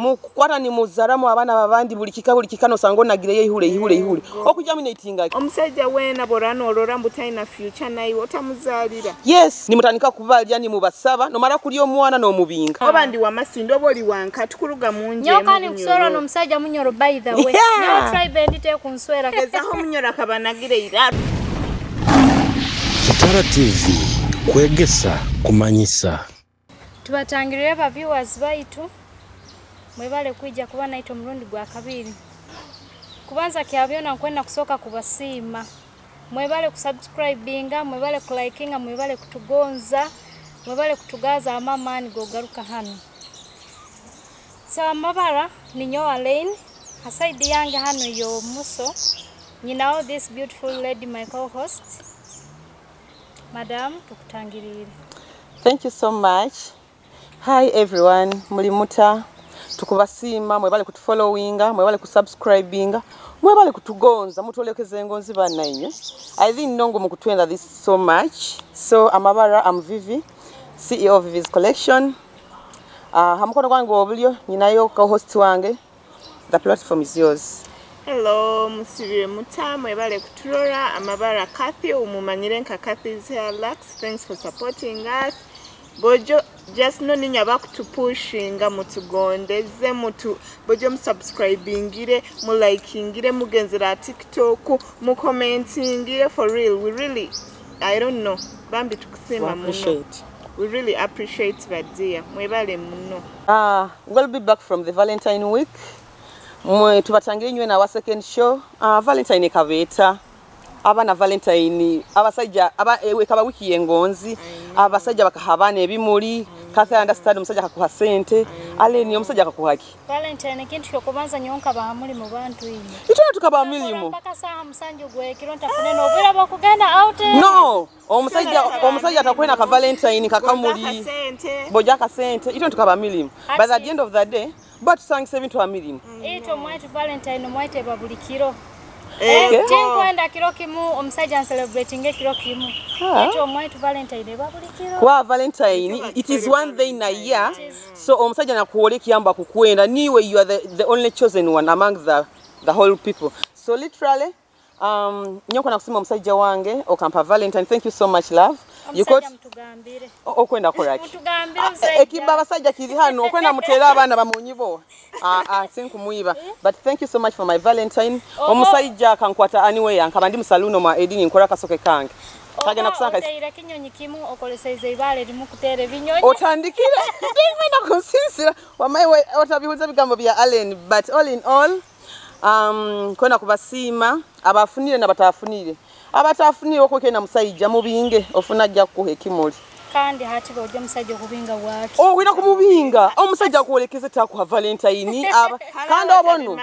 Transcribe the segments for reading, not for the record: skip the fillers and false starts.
mukwata ni muzaramu abana babandi buli kikano sango nagire ihule okujaminatinga omusajja wena borano olora mbutaina future nayi otamuzalira yes ni mutanika kubalya ni mubasaba no mara kuli omwana no mubinga obandi wa masindo boli wanka tukuluga munje nyoka ni kusoro no musajja munyoro by the way nyo tribe ndite kunswera kezaho munyora kabanagire ira Kitara TV Kwegesa Kumanyisa tubatangirira ba viewers baitu mwebale kuija kuba naito mrundi gwa kabiri kubanza kyabyona nkwenda kusoka kubasima mwebale kusubscribinga mwebale kulikinga mwebale kutugonza mwebale kutugaza amamani gogaruka hano sawa mabara ni nyoa lane hasaidi yange hano yo muso nyinao this beautiful lady my co-host madam tukutangirire. Thank you so much. Hi everyone, mulimuta tukubasima mwebale kutufollowinga mwebale kusubscribinga mwebale kutugonza mutolekeze engonzi banainye. I think nongo mukutwenda this so much. So amabara I'm Vivi, CEO of Vivi's Collection. Hamukono kwangu obulyo nyinayo co-host wange. The platform is yours. Hello, musibire muta mwebale kutulora amabara Kathy umumanyire nka Kathy's Hair Lux. Thanks for supporting us. Bojo just no ninya bakutupushinga mutugondeze mutu bojo subscribingire mu likingire mugenzera TikTok mu commentingire for real we really I don't know bambi tukusema muno we really appreciate that dear mwebale muno. We'll be back from the Valentine week. Tubatangire nywe na our second show. Valentine kaveta abana Valentine abasaija kaba wiki yengonzi abasaija bakahabana ebimuli Kathy understand umusajja akakuha sente ale ni umusajja akakuhaki Valentine kintu kyokubanza nyonka bahamuli mu bantu inyo itona tukaba milimo mpaka saa musanju gwe kironta funeno obira bakugenda out no omusajja atakwena ka Valentine kakamuli boja ka sente itona tukaba milimo by the end of the day but sang 7 to a million ito mwaitu Valentine mwite babulikiro kwenda kiro kimu omusajja celebrating kiro kimu ito mwaitu Valentine babulikiro kwa Valentine it is one day in a year so omusajja nakuole kiyamba kukwenda niwe you are the only chosen one among the whole people so literally nyoko nakusima omusajja wange okampa Valentine. Thank you so much love. You got okwenda koraki ekiba basajja kiri hano okwenda mutera abana bamunyibo sinkumuyiba but thank you so much for my Valentine. Omusajja kankwata anyway ankaba ndi musaluno ma edini nkora kasoke kange kagenda kusanga ira kinyonyi kimu okoleseze ibale limu kutere binyonyi otandikira ndimenda kusinsira wamaiwe otabihuza bigambo bya Allen but all in all kwenda kubasima abafunire na batafunire abatafunire okokena na musajja mubinge ofuna jja kuhekimuli kandi hati boje musajja kubinga waki wina kumubinga omusajja kuolekeze taku Valentine kandi obono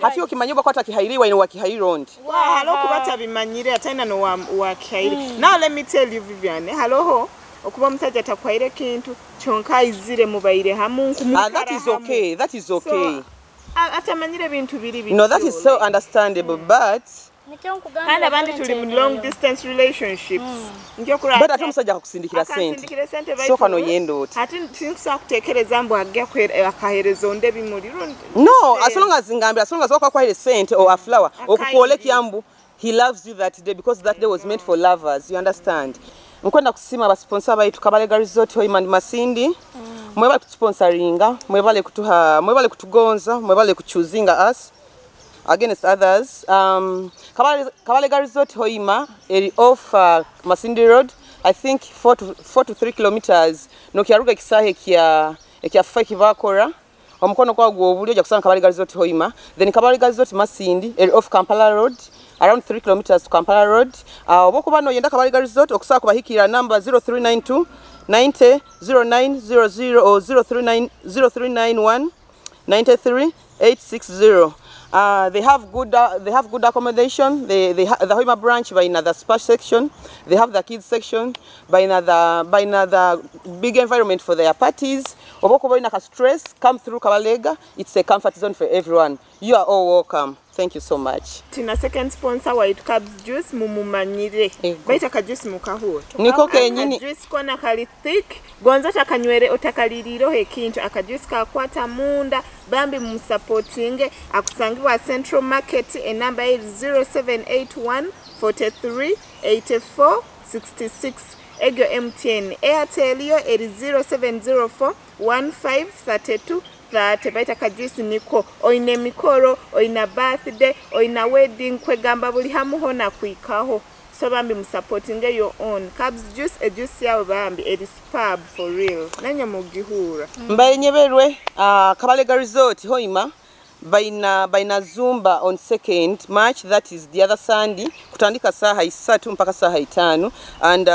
hati okimanyiba kwata kihairiwa ino wakihairirondi halo kubata bimanyire atana no wakihairi now let me tell you Vivian halo okuba musajja takwaire kintu chonka izire mubaire hamu kumukara that is okay atamanyire bintu biri no that is so understandable but and abandi tuli mu long distance relationships ngiye kurata but atomusajja akusindikira sente so kano yendo ati tinkusa kutekereza mbo agya akaherezo nde bimuli no as long as ngambira as long as wakwaire sente or a flower okukuole kyambu he loves you that day because that day was meant for lovers you understand nkwenda kusima ba sponsor baitu Kabalega Resort Hoimand Masindi mwebale kutusponsoringa mwebale kutugonza mwebale kuchuzinga us against others. Kabalega Resort Hoima eri off Masindi Road I think 4 to 3 kilometers no kyaruga kisahe kya faki bakora omukono kwa gwo obulyo ja kusanga Kabalega Resort Hoima then Kabalega Resort Masindi eri off Kampala Road around 3 kilometers to Kampala Road oboko bano yenda Kabalega Resort okusaka kubahikira number 0392 90 0900 or 0391 93 860. They have good accommodation. The Hoima branch by another spa section. They have the kids section by another big environment for their parties. Oboko boy naka stress come through Kabalega. It's a comfort zone for everyone. You are all welcome. Thank you so much. Tina second sponsor White Cubs juice mumumanyire. Baita ka juice mukahuo. Niko kenyini. Juice kona kali thick. Gonza takanywere otakaliriro ekintu akajuice kakwata munda bambi musupportinge akusangibwa Central Market enamba 0781 43 84 66. Egyo MTN Airtel yo 0704 15 32 that baita kajuice niko oine mikoro oina birthday oina wedding kwegamba buli hamuho na kwikaho so bambi supporting your own Cubs juice a juice yawe bambi it is superb for real nanya mugihura mbaye nyeberwe Kabalega Resort hoima baina Zumba on 2nd March, that is the other Sunday kutandika saha 3 mpaka saha 5 and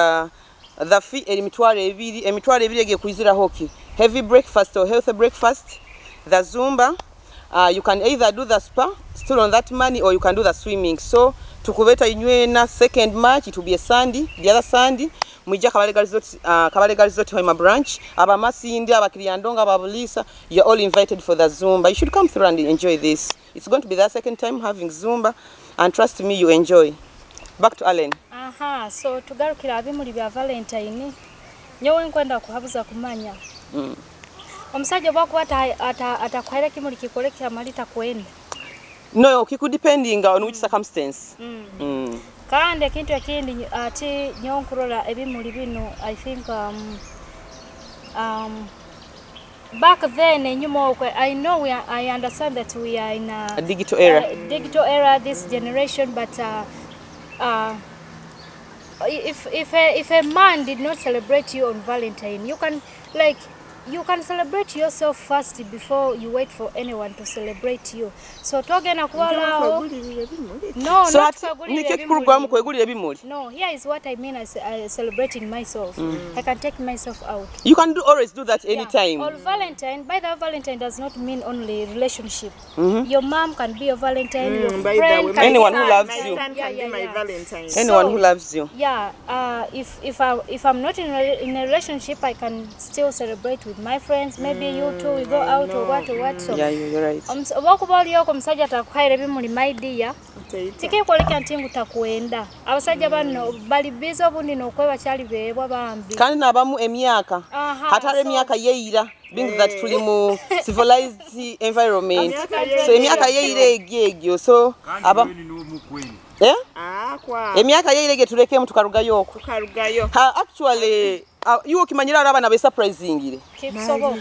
the fee emitware ebiri ege kuizira hoki heavy breakfast or healthy breakfast. The Zumba, you can either do the spa still on that money or you can do the swimming. So tukubeta inywena 2nd March, it will be a Sunday, the other Sunday. Mwija Kabalega Resort Hoima branch. Abamasi India, Abakiriandonga, Ababulisa, you're all invited for the Zumba. You should come through and enjoy this. It's going to be the second time having Zumba, and trust me, you enjoy. Back to Allen. So tugarukira abimuli bya Valentine. Nyowe nkwenda kuhabuza kumanya. Omusajja bwakuba atakwera kimuli kikolekya malita kwenda. No, kiku depending on which circumstance. Kandi ekintu ekindi ati nyonkurola ebimuli bino I think back then I know I understand that we are in a digital era. Digital era this generation, but if a man did not celebrate you on Valentine, you can celebrate yourself first before you wait for anyone to celebrate you. So togena kuwala no, so not no, here is what I mean as celebrating myself. I can take myself out. You can always do that anytime. On Valentine, by the way, Valentine does not mean only relationship. Your mom can be your Valentine, your friend, anyone who loves you. Anyone who loves you. Yeah, if I'm not in a relationship, I can still celebrate with my friends. Maybe you two we go out or what. So yeah, you're right. Wakubali yoko msajja atakuhaire bimuli my dear. Tike kwoleka ntingu takuenda. Abasajja bano bali bizo bundi nokweba cyali bebwa bambi. Kandi nabamu emyaka. Hatare emyaka yeira. Being that tuli mu civilized environment. So emyaka yeira egyo. So aba yeah? Emyaka yeira ege tuleke mu tukarugayo. Actually you kimanyira abana be surprising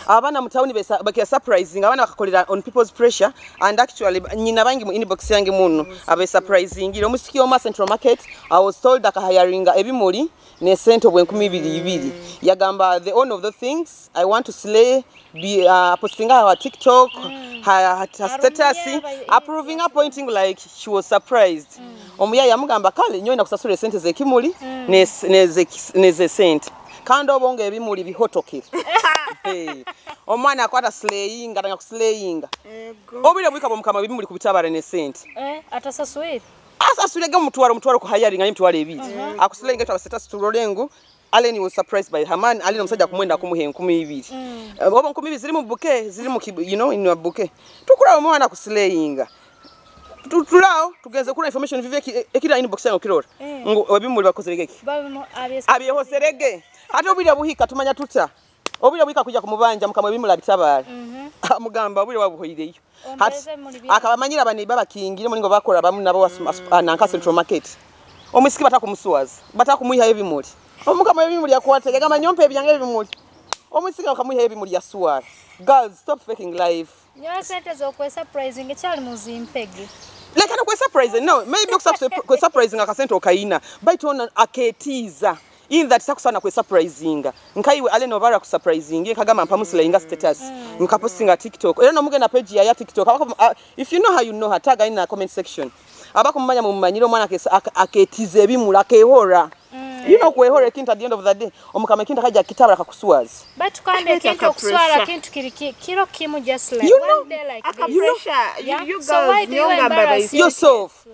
abana mutawuni be surprising abana bakakolera on people's pressure, and actually nyina bangi mu inbox yange muno abe surprising omusiki oma Central Market. I was told that hiringa ebimuli ne center bwe 12 yagamba the one of the things I want to slay be posting her TikTok her status approving her pointing like she was surprised. Omuya yamugamba kale nyo na kusasura sente ze kimuli ne sente kandi obonga ebimuli bihotokere omwana akwata slaying atanga kuslaying obile bwika bomukama bimuli kubitabara ne sente atasaswira asasurega mutwaro ku hiring ayi mutwaro ebiti akuslaying etwa status turolengu. Allen was surprised by her man. Allen omusajja kumwenda kumuhe 12 obo 12 ziri mu buke ziri mu in a buke tukula omwana kuslaying tutulao tugenze kula information vivye ekira inbox yango kirora ngo ebimuli bakozeregeki abiyehoserege ate obile buhika tumanya tuta obile buhika kujja kumubanja mukama ebimuli bitabara mugamba obile wabuhoireyo akabamanyira bane babakingire mulingo bakola bamu nabo nanka Central Market omusiki batakumusuwaza batakumuyiha ebimuli omukama ebimuli yakwatega kama nyompe ebyange ebimuli omusiki akamuyiha ebimuli yasuwara. Girls, stop faking life. Your sentence of surprising child muzimpege. Like ana surprising no maybe surprising akasento okaina bite on aketiza in that sakusana surprising nkaiwe ale no bara ku surprising kagama mpamusile inga status nkapostinga TikTok era no mugena page ya TikTok if you know how you know her tag in the comment section abakumanya mu manyiro mwana aketize ebimula kehora. You know kwehore kintu at the end of the day omukama kintu kaja kitabara kakusuwaza but kande kintu okuswala kintu kiro kimu just like one day like pressure you so why do you embarrass yourself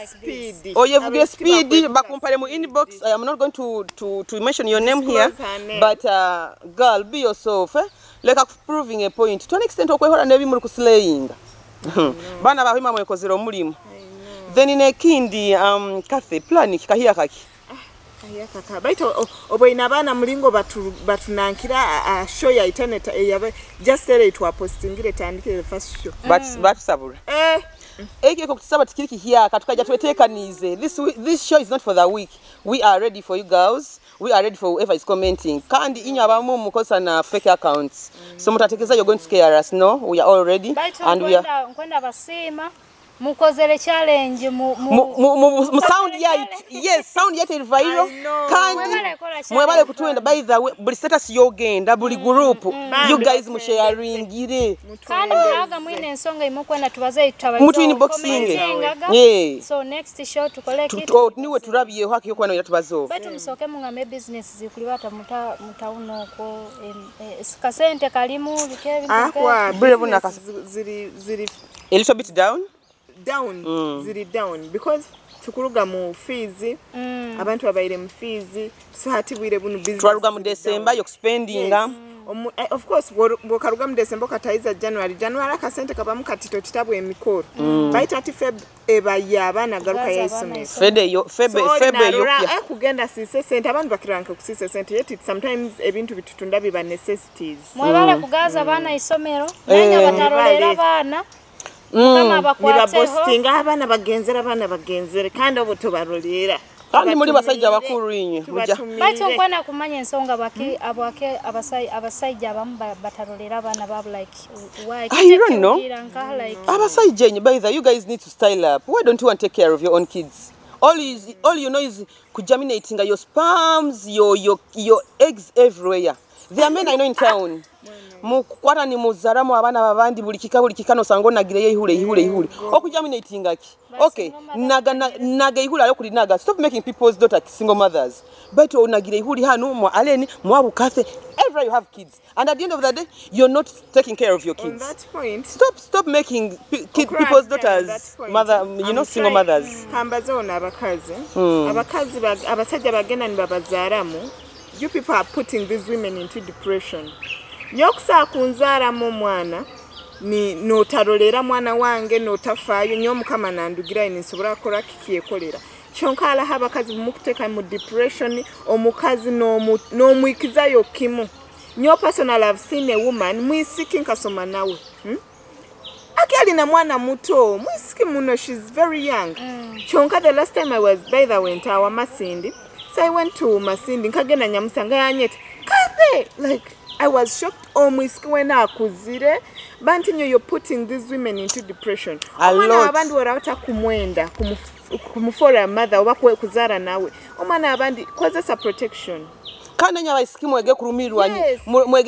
speed oyevuge speed bakumpale mu inbox. I am not going to mention your name here but girl be yourself like proving a point to an extent okwehora nebi muri kuslaying Bana bahima mwekozero mulimu. Then inekindi Kathy plan kikahiya kaki. Kahiya kaka. Baito oboina bana mulingo batunankira show ya internet just say it wa postingire tandikire the first show. But sabura. Eke kutusaba tikiriki hiya katukaja twetekanize. This show is not for the week. We are ready for you girls. We are ready for whoever is commenting. Kandi inyo abamu mukosa na fake accounts. So mutatekeza you're going to scare us. No, we are all ready. And we are nkwenda basima mukozere challenge mu sound yet. Yes, sound yet viral. Kandi mwebale kutuenda by the way buli status yogenda buli group you guys musharing gire. Kandi mwaga mwine ensonga imukwenda tubaze itabazo. Mutu inboxing. Yeah. So next show tukole kitu. Niwe turabiye haki yo kwana yatubazo. Batu msoke mungame business zikulibata mutauno ko kasente kalimu bikebi. Kwa brevu na ziri a little bit down. Ziri down because tukuruga mu fees abantu babaire mu fees so hati bwire bunu business twaruga mu December yo spending of course bokaruga mu December kataiza January akasente kabamu katito kitabu emikoro baita ati Feb ebaya abana garuka yesome Febe yo kugenda sise sente abantu bakiranka kusise sente yet sometimes ebintu bitutunda biba necessities mwebale kugaza abana isomero nanya batarolera abana kama bakwateho abana bagenzere kandi abo tubarolera kandi muri basaija bakuru inye baito nkwana kumanya ensonga baki abwake abasaija abamu batarolera abana babo like why I don't know abasaija inye by the you guys need to style up. Why don't you want to take care of your own kids? All you know is kujaminating your sperms, your eggs everywhere. There are men I know in town. Mukwata ni muzaramu abana babandi bulikika no sango nagire ihule okujaminating aki okay naga ihula yo kulinaga stop making people's daughters single mothers but onagire ihuli hanu mwa aleni mwa bukathe everywhere you have kids and at the end of the day you're not taking care of your kids. On that point stop making people's daughters mother single mothers kambazona abakazi abasajja bagenda ni babazaramu. You people are putting these women into depression. Nyokusa kunzara mu mwana ni notarolera mwana wange notafayo nyo mukama nandugira inisobora kora kikiyekolera chonkala habakazi mukuteka mu depression omukazi no mwikizayo kimu nyo personal I've seen a woman mwisiki nkasoma nawe akali na mwana muto mwisiki muno she's very young chonka the last time I was by the way ntawa Masindi so I went to Masindi nkagenda nyamusanga yanyete kabe like I was shocked almost when akuzire bantinyo you're putting these women into depression. Omwana abandi orata kumwenda kumufora mother oba kuzara nawe omwana abandi kozesa protection kana nya baisiki mwege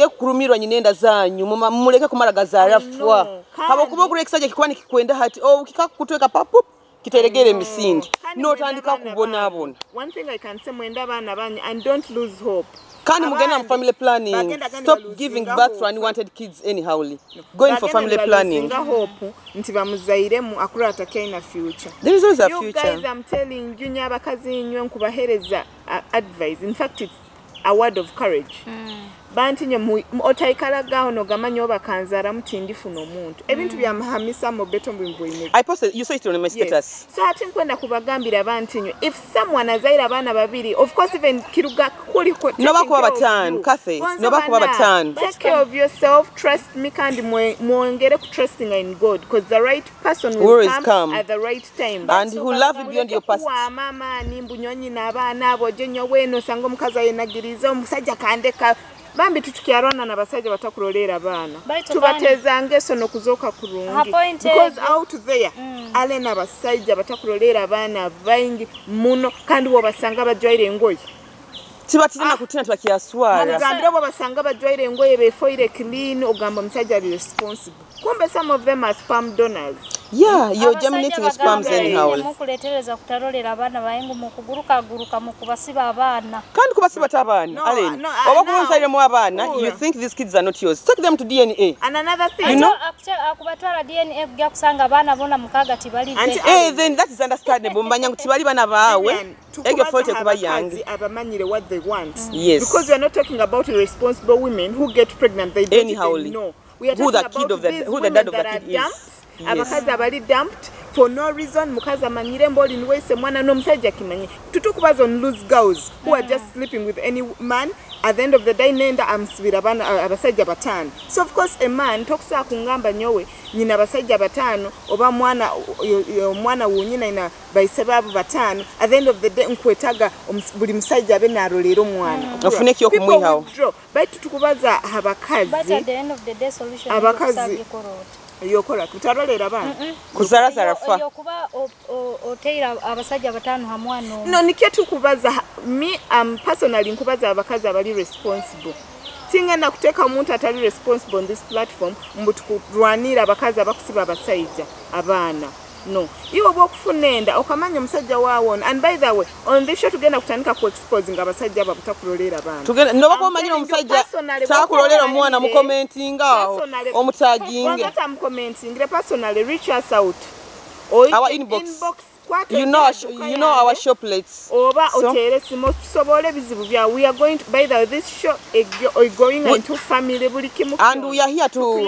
kurumirwa nyinenda zanyu muleke kumaragazara fwa habo kuba kurekisaje kikwani kikwenda hati ukikakutweka papu kiteregere misindi notandika kubona. One thing I can say mwenda bana banyu and don't lose hope. Kani mugenda mu family planning. Stop giving birth to unwanted kids anyhowly. Going for family planning. Nti bamuzaire mu akura atake in future. There is always a future. You guys, I'm telling you nyabakazi nywe nkubahereza advice. In fact, it's a word of courage. Banti nye otaikala gaho no gamanyo bakanzara mutindifu no muntu. Ebintu bya mahamisa mo beto mbimbo ine. I posted, you saw it on my status. So ati nkwenda kubagambira banti nye if someone azaira abana babiri, of course even kiruga kuli ko. No bakuba batanu, Kathy. No bakuba batanu. Take care of yourself, trust me kandi muongere ku trusting in God because the right person will come at the right time. And who love you beyond your past. Mama nimbu nyonyi na abana abo jenyo weno sango mukaza yenagiriza omusajja kandeka bambi tutukyarwana na basajja batakulolera bana tubatezange sono kuzoka kurungi because out there alena basajja batakulolera bana baingi muno kandi wo basanga bajwaire ngoyi tibatina kutina twakiaswara ngambira bo basanga bajwaire ngoyi befoire clean ogamba musajja responsible kumbe some of them are sperm donors. Yeah, you're germinating sperms anyhow. Mukuletereza kutarolera abana bayengo mukuguruka mukubasiba abana. Kandi kubasiba tabana. Aleni. Obakuwonzaire mu abana, you think these kids are not yours. Take them to DNA. And another thing, you know, akubatwala DNA kujja kusanga abana bona mukaga tibali. Then that is understandable. Mbanyangu tibali bana baawe. Ege fote kuba yangi. Abamanyire what they want. Yes. Because we are not talking about irresponsible women who get pregnant. They don't even know. We are talking about who the dad of the kid is. abakazi abali dumped for no reason mukazi amanyire mboli niwese mwana no musajja kimanye tutukubaza on loose girls who are just sleeping with any man. At the end of the day nenda amusibira abana abasajja batano. So of course a man tokusa kungamba nyowe nyina abasajja batano oba mwana wonyina ina bayisebabu batano. At the end of the day nkwetaga buli musajja abe narolero mwana ofune kyo kumwihawo baitu tukubaza abakazi. But at the end of the day solution abakazi yokora kutarolera bana kuzarazara fa yokuba oteira abasajja batano hamwano. No nikyo tukubaza me personally nkubaza abakazi abali responsible. Tingenda kuteka omuntu atali responsible on this platform mbutukulwanira abakazi abakusiba abasaija abaana. No, iwo bokufunenda okamanya omusajja waawona. And by the way, on this show tugenda kutandika ku exposing abasajja ababutakulolera bana. Tugenda ndoba ko manyira omusajja takulolera omwana mu commenting aho omutaginge. Wangata mu commenting personally reach us out. Our inbox. You know our shoplets. Oba otere simo tusobole bizibu bya. We are going to, by the way, this show is going into family buli kimu. And we are here to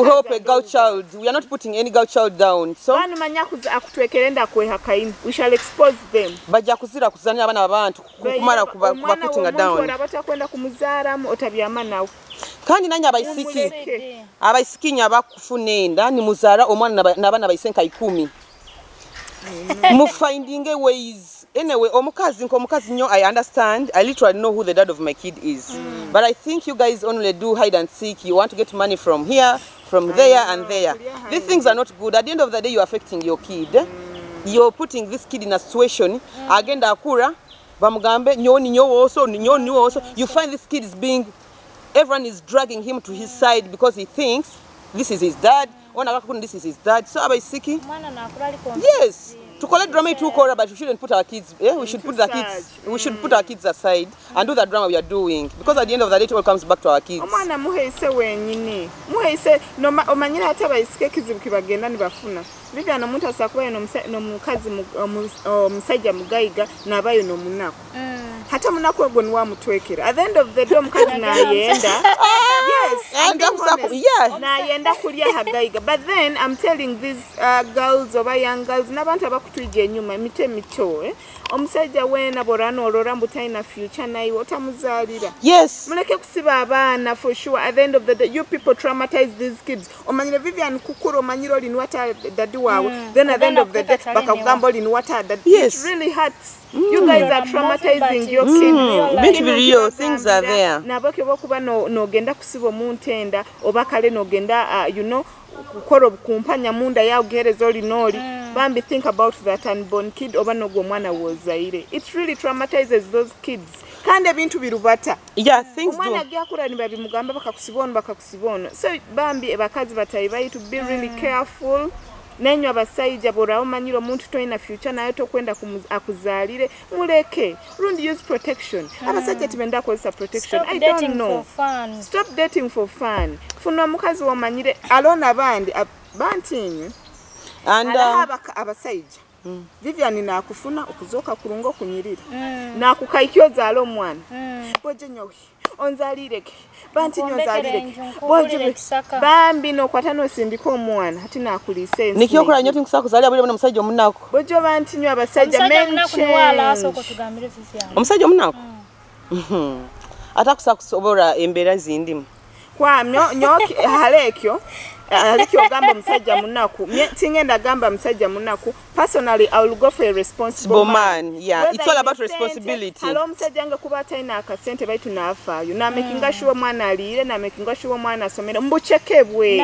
help a girl child. We are not putting any girl child down. So banu manya akutwekerenda kwehakaini. We shall expose them. Bajja kuzira kuzanya abana abantu kumara kuba putting down. Omwana batakwenda kumuzaramu otabyama nawe. Kandi nanya abayisiki nyaba kufunenda ni muzara omwana nabana bayisenka 10. Mu finding ways. Anyway, omukazi nyo, I understand. I literally know who the dad of my kid is. But I think you guys only do hide and seek. You want to get money from here, from there and there. These things are not good. At the end of the day, you're affecting your kid. You're putting this kid in a situation. Agenda akura, bamugambe, nyoni also. You find this kid is being, everyone is dragging him to his side because he thinks this is his dad. This is his dad. So abaisiki. Yes. To collect drama too, but we shouldn't put our kids. We should put our kids aside and do the drama we are doing, because at the end of the day it all comes back to our kids. Omwana muheise wenyini. Muheise no omanyira ate abaisike kizibu kibagenda nibafuna. Bibya no muntu asakuba no mukazi omusajja mugayiga nabayo no munako. Hata munako ogwo niwa mutwekera. At the end of the day omukazi naayenda. Yes. Naayenda kulya hagayiga. But then I'm telling these girls or young girls nabantu abakutuje nyuma mito omusajja wena borano olora mbutaina future naiwe otamuzalira. Yes. Muleke kusiba abana for sure. At the end of the day you people traumatize these kids. Omanyire Vivian kukuro omanyiro oli nwata dadi wawe. Then at the end of the day bakagamba oli nwata dadi. Yes. It really hurts. You guys are traumatizing your kids. Be real, things are there. Naboke bokuba no genda kusiba omuntu enda obakale no genda kukoro kumpanya munda ya ugereza oli noli. Bambi think about that unborn kid oba no mwana wozaire. It really traumatizes those kids. Kande bintu birubata. Yeah, things do. Omwana gyakura ni babimugamba bakakusibona. So bambi ebakazi batayibayi to be really careful. Nenyo abasaija bora omanyiro omuntu toina future nayo tokwenda akuzalire muleke. Rundi use protection. Abasaija tibenda kozesa protection. I don't know. Stop dating for fun. Funa mukazi wamanyire alona bantinyu. And abasaija. Vivian nakufuna okuzoka kulungo kunyirira. Nakukaikiyoza alo mwana. Boje nyohi. Onzalireke. Bantinyo nzalireke. Boje bambi no kwatano sindiko omwana hati nakulise. Nikiyokora nyoti nkusakuzalira buli musajja omunako. Boje bantinyo abasaija menche. Omusajja omunako. Atakusakusobora embera zindimu. Kwa nyoki halekyo. Alikyo gamba musajja munaku. Tingenda gamba musajja munaku. Personally, I will go for a responsible man. Yeah, it's all about responsibility. Hello musajja nga kuba taina akasente baitu naafayo. Na making sure mwana alire, na making sure mwana asomera. Mbuchekebwe.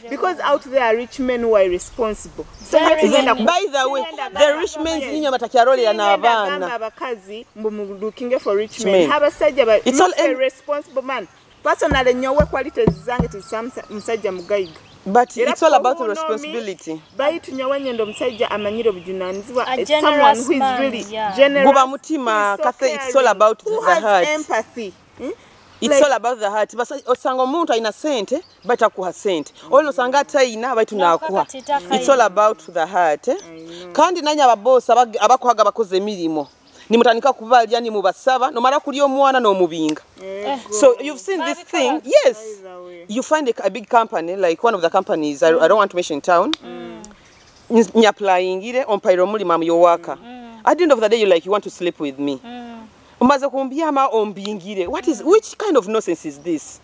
Because out there are rich men who are responsible. So by the way, the rich men ninyo batakyarole ya nabana. Abakazi looking for rich men. Habasajja ba it's all a responsible man. Personally, nyowe qualities zange ti musajja mugayiga. But it's all about the responsibility. Baitu nyowe nyendo musajja amanyiro bujunanzibwa. Someone who is really generous. Guba mutima kathe, it's all about the heart. Empathy. It's all about the heart. Basa osanga omuntu aina sente bata kuha sente. Ono sanga taina baitu nakuha. It's all about the heart. Kandi nanya ababoss abakuhaga bakoze milimo. nimutandika kubalya nimubasaba nomara kuli omwana n'omubinga. So you've seen this thing. Yes, you find a big company like one of the companies I don't want to mention in town. Nyapplyingire ompairo muli mamu your worker. At the end of the day you want to sleep with me. Umaze kumbyama ombingire. Which kind of nonsense is this?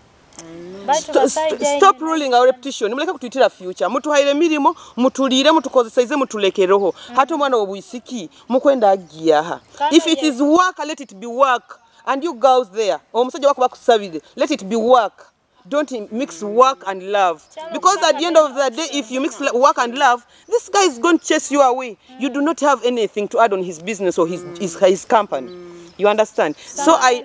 Stop ruling our repetition. Muleka kutwitira future. Mutuhaire mirimo, mutulire, mutukozesaize, mutulekeroho. Hata mwana obwisiki mukwenda agiyaha. If it is work, let it be work. And you girls there, omusajja wako bakusabire, let it be work. Don't mix work and love. Because at the end of the day, if you mix work and love, this guy is going to chase you away. You do not have anything to add on his business or his company. You understand? So I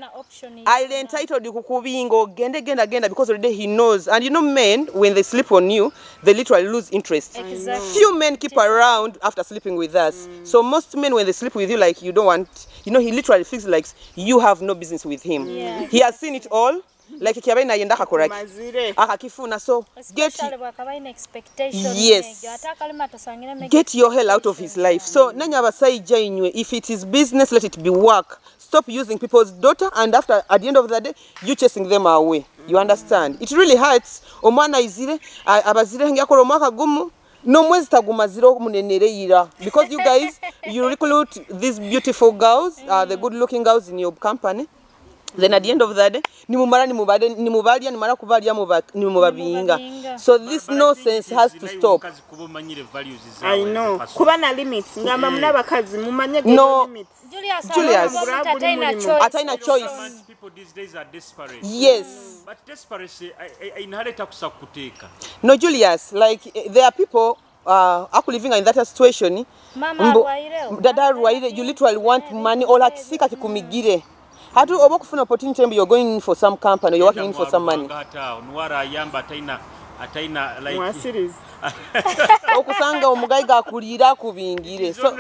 entitled you kukubingo genda because already he knows. And you know men, when they sleep on you, they literally lose interest. Exactly. Few men keep around after sleeping with us. So most men, when they sleep with you, like you don't want, he literally feels like you have no business with him. Yeah. He has seen it all. Like kiabaina yenda kakoraki akakifuna. So get your hell out of his life. So nanya abasaija inywe, if it is business, let it be work. Stop using people's daughter, and at the end of the day you chasing them away. You understand? It really hurts. Omwana izire abazire ngakora omwaka gumu no mwezi taguma zero munenere because you guys you recruit these beautiful girls, the good looking girls in your company. Then at the end of the day, nimubaliya nimubabinga. So this nonsense has to stop. I know. Kuba na limits. Ngamba munabakazi mumanye limits. Julius, ataina choice. People these days are desperate. Yes. But desperation inhaleta kusakuteka. No, Julius, like there are people aku living in that situation. Dada ruwaire, you literally want money or hakisika kikumigire. How do you find opportunity? You're going in for some company, you're working in for some money. Okusanga omugaiga akulira kubingire. So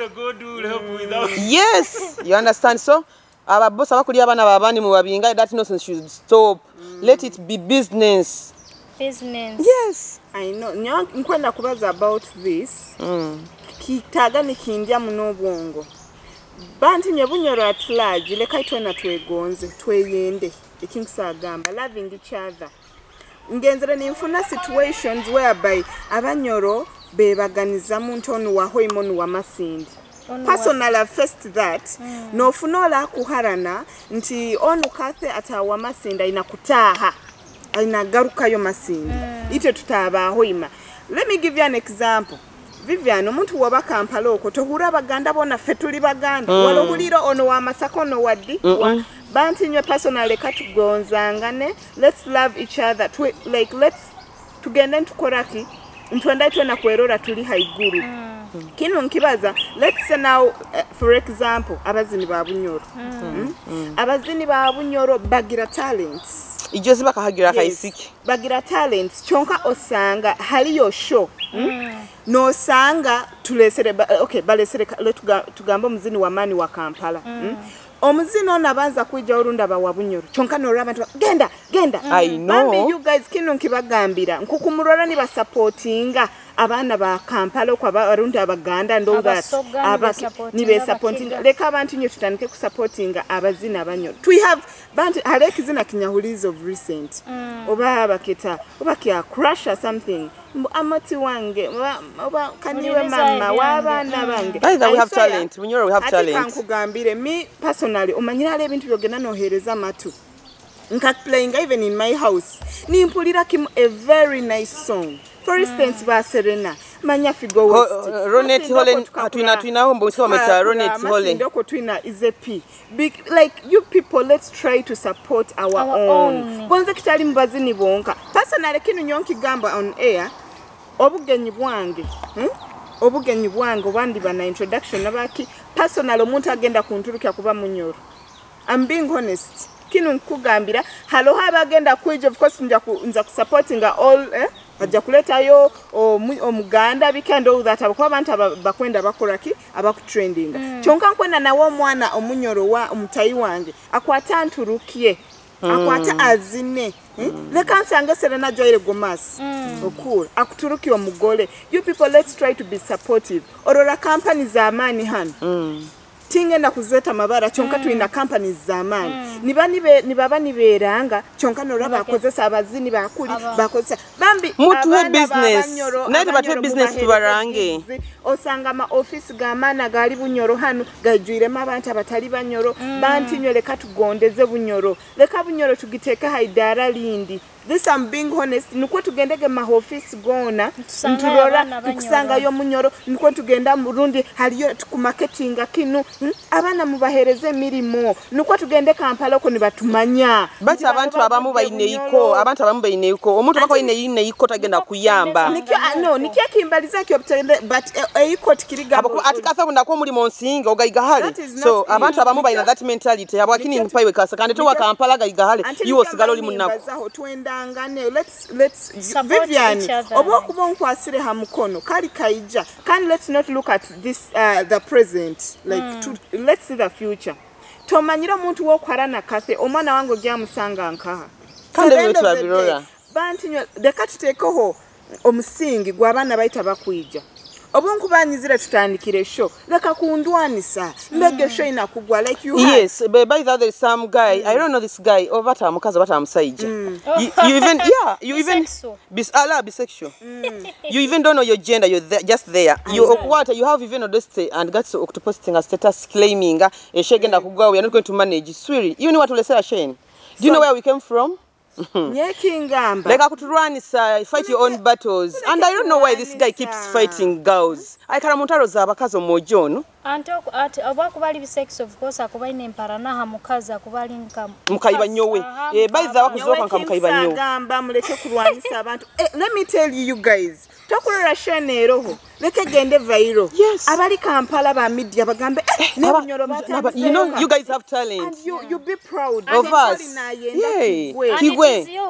yes, you understand. So ababoss abakulira abana babandi mu babinga, that nonsense should stop. Let it be business. Yes, I know. Nkwenda kubaza about this. Kitaga nikindya muno bwongo. Banti nyebunyoro at large, leka itwena twegonze, tweyende, ikingsagamba, loving each other. Ngenzere nimfuna situations whereby abanyoro bebaganiza muntu onu waho imonu wa masindi. Personally I've faced that. No funola kuharana nti onu kathe ata wa masinda inakutaha. Inagaruka yo masindi. Ite tutaba hoima. Let me give you an example. Vivian, omuntu waba Kampala okwo tohura baganda bona fetuli baganda walohuliro ono wa Masaka ono waddi banti nywe personally katugonzangane. Let's love each other let's tugende ntukoraki ntwenda itwena kwerora tuli haiguru kino nkibaza. Let's say now for example abazini ba bunyoro abazini ba bunyoro bagira talents ijozi bakahagira kaisiki bagira talents chonka osanga haliyo show no sanga tulesere balesere tugamba muzini wa mani wa Kampala omuzini ona banza kwijja orunda ba wabunyoro chonka no abantu genda I know. Bambi you guys kino nkibagambira nkukumurora ni ba supportinga abana ba Kampala kwa barunda abaganda ndo that nibe supportinga leka abantu nyo tutandike ku supportinga abazina abanyo. We have bantu haleki zina kinyahulizo of recent oba abaketa oba kia crush or something amati wange oba kaniwe mama wabana bange. By the way, we have talent. We have talent. Ati kankugambire me personally omanyira ale bintu byogena no hereza matu nka playing even in my house nimpulira kim a very nice song. For instance, Serena, Manya Figo, Ronet Holland, Twina Hombo, Ronet Holland. Doko Twina is a P. Big, like you people, let's try to support our own. Bonza kitali mbazini bonka. Personally, kinu nyonki gamba on air. Obugenyi bwange. Obugenyi bwange wandi bana introduction nabaki. Personally, omuntu agenda kunturuka kuba munyoro. I'm being honest. Kinu nkugambira. Halo haba agenda kuija, of course, nza supporting all, Aja kuleta yo omuganda bikando that abakuba abantu bakwenda bakoraki abakutrending chonka nkwenda nawo mwana omunyoro wa omutayi wange akwata nturukiye akwata azine leka nsange Serena Joyre Gomas okura akuturuki omugole. You people, let's try to be supportive. Orora companies za amani han tingenda kuzeta mabara kyonka tulina companies z'amaanyi nibaba nibeeranga kyonka nolaba bakozesa abazini bakuli bakozesa bambi mutuwe business naye tebatuwe business tubarange osanga ama office g'amaana gali bunyoro hano gajwiremu abantu abatali banyoro bantinyo leka tugondeze bunyoro leka bunyoro tugiteeka haidaara lindi. This I'm being honest. Nuko tugendege mahofisi gona ntulora tukusanga yo munyoro nuko tugenda murundi haliyo tukumarketinga kinu abana mubahereze mirimo nuko tugende Kampala ko nibatumanya but abantu abamu bayine iko omuntu bako ine iko tagenda kuyamba nikyo kimbaliza kyo but iko tikiriga atikasa bundako muri monsinga ogayiga hali so abantu abamu bayina that mentality Habwaki mpaiwe kasa kandi to Kampala gayiga hali yiwo sigalo oli munako let's Vivian obokuba nkwasire ha mukono kali kaija can let's not look at this the present like let's see the future tomanyira muntu wokwarana kase omwana wango gyamusanga nkaha kandi bitu babirora bantinyo deka tutekoho omusingi gw'abana bayita bakwija obunku banyizire tutandikire show leka kundwanisa mbege show inakugwa like you yes but by the other some guy I don't know this guy ovata mukazi bata amusaija you even you even bisexual you even don't know your gender you're there, just there you have even audacity and got to posting a status claiming eshegenda kugwa we are not going to manage swiri you know what ulesera Shane do you know where we came from like I could run fight your own battles and I don't know why this guy keeps fighting girls I karamuntaro za bakazo mojono antoko ati abakubali bisex of course akubaine imparana ha mukaza kubali nka mukayiba nyowe baiza bakuzoka nka mukayiba nyowe gamba muleke kurwanisa abantu let me tell you guys tokulora Shane roho leke gende viral abali Kampala ba media bagambe nebunyoro you know you guys have talent and you be proud of us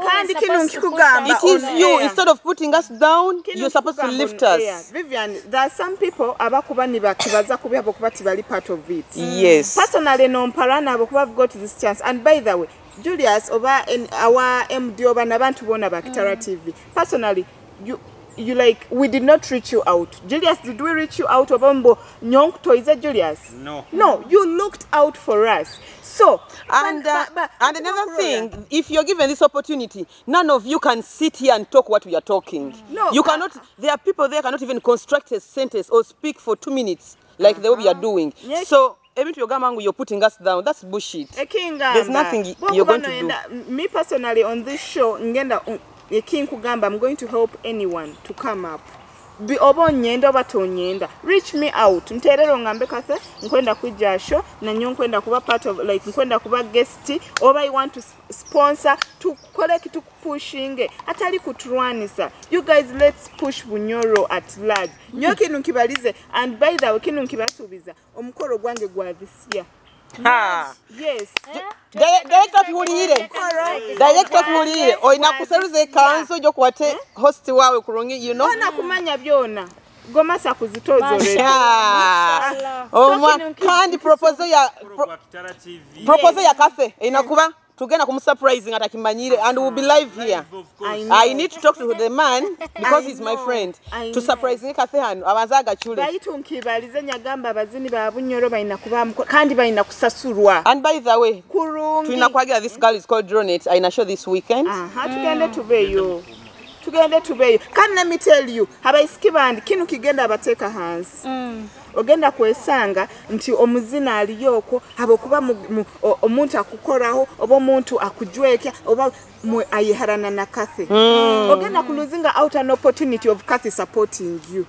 kandi kinu nkikugamba it is you instead of putting us down you're supposed to lift us Vivian there are some people abakuba nibakibaza kubi abakuba tibali part of it yes personally no mparana abakuba have got this chance and by the way Julius over in our MD over nabantu bona ba Kitara TV personally you like we did not reach you out. Julius, did we reach you out obombo nyonk toize Julius? No, you looked out for us. So and another thing, if you're given this opportunity, none of you can sit here and talk what we are talking. No, you cannot. There are people there cannot even construct a sentence or speak for 2 minutes like the way we are doing. Yes. So you're putting us down. That's bullshit. There's nothing you're going to do. Me personally on this show, ngenda King Kugamba, I'm going to help anyone to come up. Be obo nyenda batonyenda. Reach me out. Mterero ngambe kase nkwenda kuja show na nyo nkwenda kuba part of like nkwenda kuba guest or I want to sponsor to collect to pushing atali kutrwanisa. You guys let's push Bunyoro at large. Nyo kinu nkibalize and by the way kinu nkibasubiza omukoro gwange gwa this year. Yes. Director kuhulire oina kuseruze kanso jo kwate host wawe kurongi you know ona kumanya byona goma sa kuzitozo ready kandi proposal ya cafe inakuba tugenda kumsurprise ngata kimanyire and we'll be live here. I need to talk to the man because he's my friend to surprise cafe hano abazaga chule bayitunkibalize nyagamba abazini ba Bunyoro bayina kuba kandi bayina kusasurwa and by the way tunakwagira this girl is called Dronet I show this weekend tugende tubeyo can let me tell you habayisikibandi kinu kigenda abateka hansi ogenda kwesanga nti omuzina aliyoko habokuba omuntu akukoraho obo omuntu akujweka oba ayiharana na Kathy ogenda kuluzinga out an opportunity of Kathy supporting you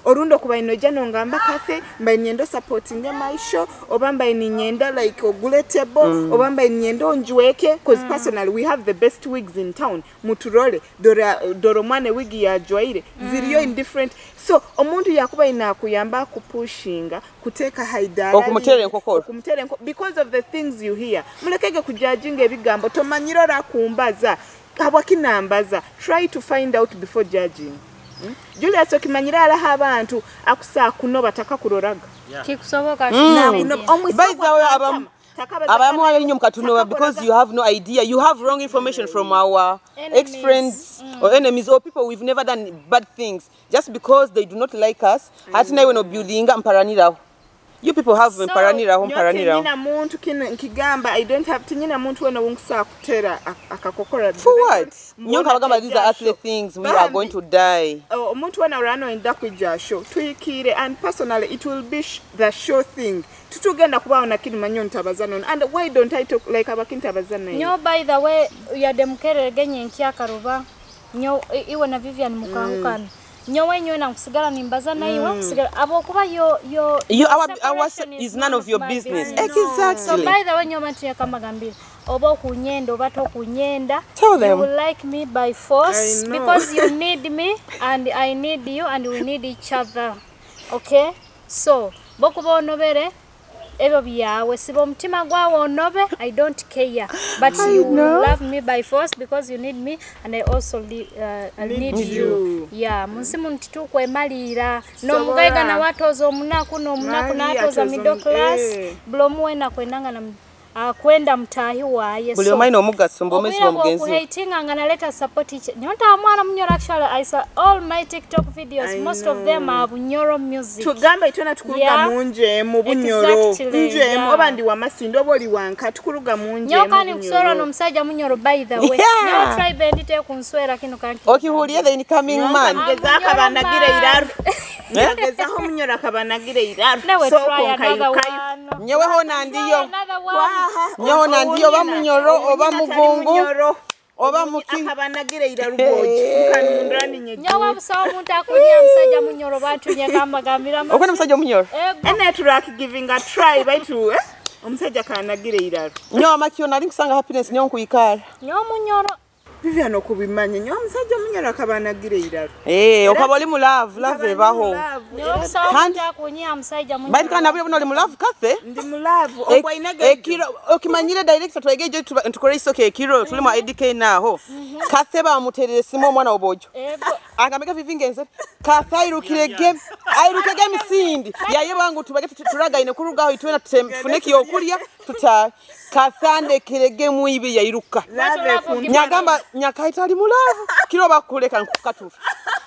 orundo kuba inojano ngamba Kathy mba nyendo supporting my show oba mba nyenda like oguletable oba mba nyendo njweke cause personally we have the best wigs in town muturole doro mwane wigi ya joire ziriyo in different so omuntu yakuba inakuyamba kupushinga kuteka haidara okumutere nkokoro because of the things you hear mulekege kujudginga ebigambo tomanyirora kumbaza Habwaki nambaza try to find out before judging. Julius okimanyira ala abantu akusa kuno bataka kuroraga kikusoboka by the way abamu abenyo mkatuno because you have no idea you have wrong information from our ex-friends or enemies or people we've never done bad things just because they do not like us hatina iwe no building mparanira You people have so, mparanira. Nyina muntu nkigamba I don't have tinyina muntu wena wunkusa kutera akakokora. For what? Nyo kabagamba these are earthly things. We are going to die. Omuntu wena rano enda kwijja show. Tuyikire and personally it will be the show thing. Tutugenda kubaona kini manyo ntabazana. And why don't I talk like abakintabazana? Nyo by the way yademkere genye nkyakaruba. Nyo iwe na Vivian mukahukana. Nyowe nyowe na kusigala nimbaza na iwe kusigala abokuba our is none of your business. Exactly. So by the way nyowe tuya kama gambira oba kunyenda oba to kunyenda. Tell them. You will like me by force because you need me and I need you and we need each other. Okay? So bokuba onobere ebo byawe sibo mtima gwawo onobe I don't care but you love me by force because you need me and I also need you. Yeah, munsimu ntitu kwemalira no mugaiga na watozo omunaku no munaku na atoza middle class blomuwe na kwenanga na kwenda mtahi waye so buli no mugaso mbomezi bomugenzi hatinga nganaleta support each nyonta mwana munyoro actually I saw all my TikTok videos most of them are bunyoro music tugamba itona tukuluga munje mu bunyoro nje obandi wa masindo boli wanka tukuluga munje nyokani kusoro no msaja munyoro by the way nyo try bendite kunswera kino kanki okihuliye the incoming man ngeza akabanagira iraru ngeza ho munyoro akabanagira iraru so konkayukayu nyewe ho nandiyo nyo nandiyo bamunyoro oba mugongo oba muki akabanagira iraruboje ukanundani nyeje nyo busawo muntu akunya msaja munyoro batunye kama gambira okona msaja munyoro ene turaki giving a try baitu omusajja kanagira iraru nyo amakiyo nali kusanga happiness nyo nkuyikara nyo munyoro Vivian okubimanye nyo omusajja munyoro akabanagira iraru okaboli mu love ebaho nyo busawo muntu akunya msaja munyoro bali kana buli mu love cafe ndi mu love okwainage ekiro okimanyire director twegeje tukore isoke ekiro tuli mu IDK naho cafe ba muterere simo omwana obojo akameka vivingenze cafe airukirege misindi yaye bangu tubage turagaine kurugaho itwena tufuneki yokulya tuta kathande kirege muibi yairuka nyagamba nyakaita ali mulavu kiro bakuleka nkukatufu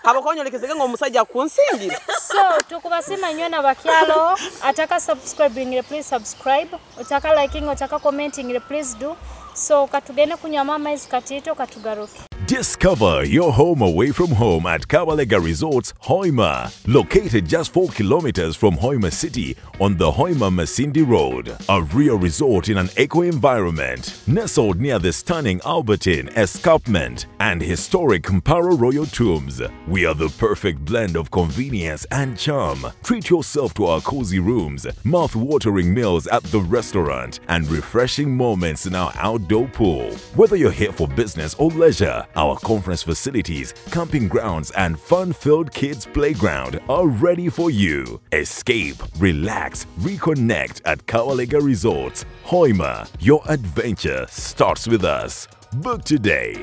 abakonyolekeze ngo musajja kunsingira so tukubasima nyona bakyalo ataka subscribing please subscribe utaka liking utaka commenting please do so katugene kunywa mama iskatito katugaruke. Discover your home away from home at Kabalega Resorts, Hoima. Located just 4 kilometers from Hoima City on the Hoima Masindi Road. A real resort in an eco-environment. Nestled near the stunning Albertine Escarpment and historic Mparo Royal Tombs. We are the perfect blend of convenience and charm. Treat yourself to our cozy rooms, mouth-watering meals at the restaurant, and refreshing moments in our outdoor pool. Whether you're here for business or leisure, our conference facilities, camping grounds, and fun-filled kids' playground are ready for you. Escape, relax, reconnect at Kawalega Resorts, Hoima. Your adventure starts with us. Book today.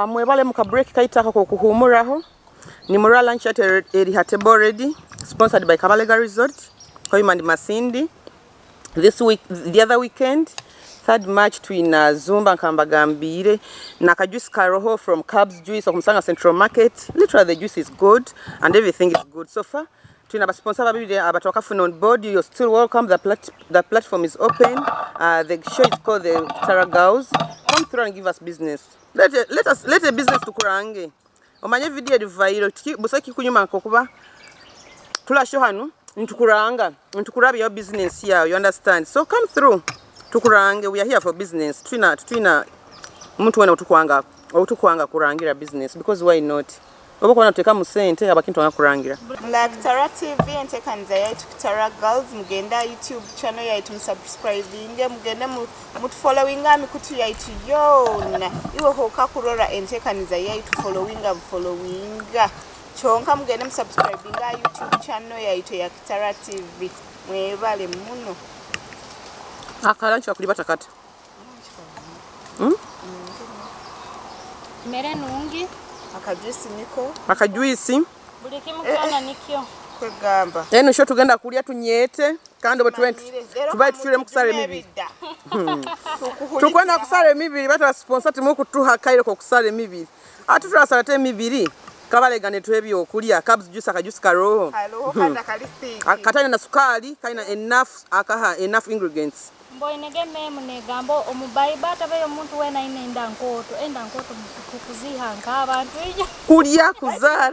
Mwebale muka break kaitaka ko kuhumuraho ni mura lunch at eri hatable ready sponsored by Kabalega Resort Hoima and Masindi. This week the other weekend 3rd March twina Zumba Kambagambire na juice karoho from Cubs Juice of Musanga Central Market. Literally the juice is good and everything is good so far. Twina sponsor babiri abatokafuna on board. You're still welcome. The platform is open. The show is called the Kitara Gals. Come through and give us business. Let a business tukurange. Omanye video divairo busaki kunyuma kokuba tula show hanu ntukuranga ntukurabi your business here, you understand? So come through tukurange. We are here for business. Twina muntu wena utukwanga kurangira business because why not? Obo kwana teka musente abakintu ngakurangira. Mla Kitara TV enteka nza yaitu Kitara Girls mugenda YouTube channel yaitu subscribing mugenda mutfollowing amikutu yaitu yona iwe hoka kurora enteka nza yaitu following chonka mugenda subscribing YouTube channel yaitu ya Kitara TV mwebale muno akalancha kulibata kata mere nungi akajuisi niko akajuisi buli kimu kana nikyo kwegamba eno sho tugenda kulya tunyete kandi bwe tubaye tuchire mu kusala emibiri tukwenda kusala emibiri bata sponsor timu kutuha kaire ko kusala emibiri atu turasala te emibiri kabalegane twebyo okulya kabs juice akajuice karoho kanda kalithi katana na sukali kaina enough ingredients mboinege memu negambo omubaiba tabeyo omuntu wena enda nkoto kukuzihanga abantu ija kulya kuzara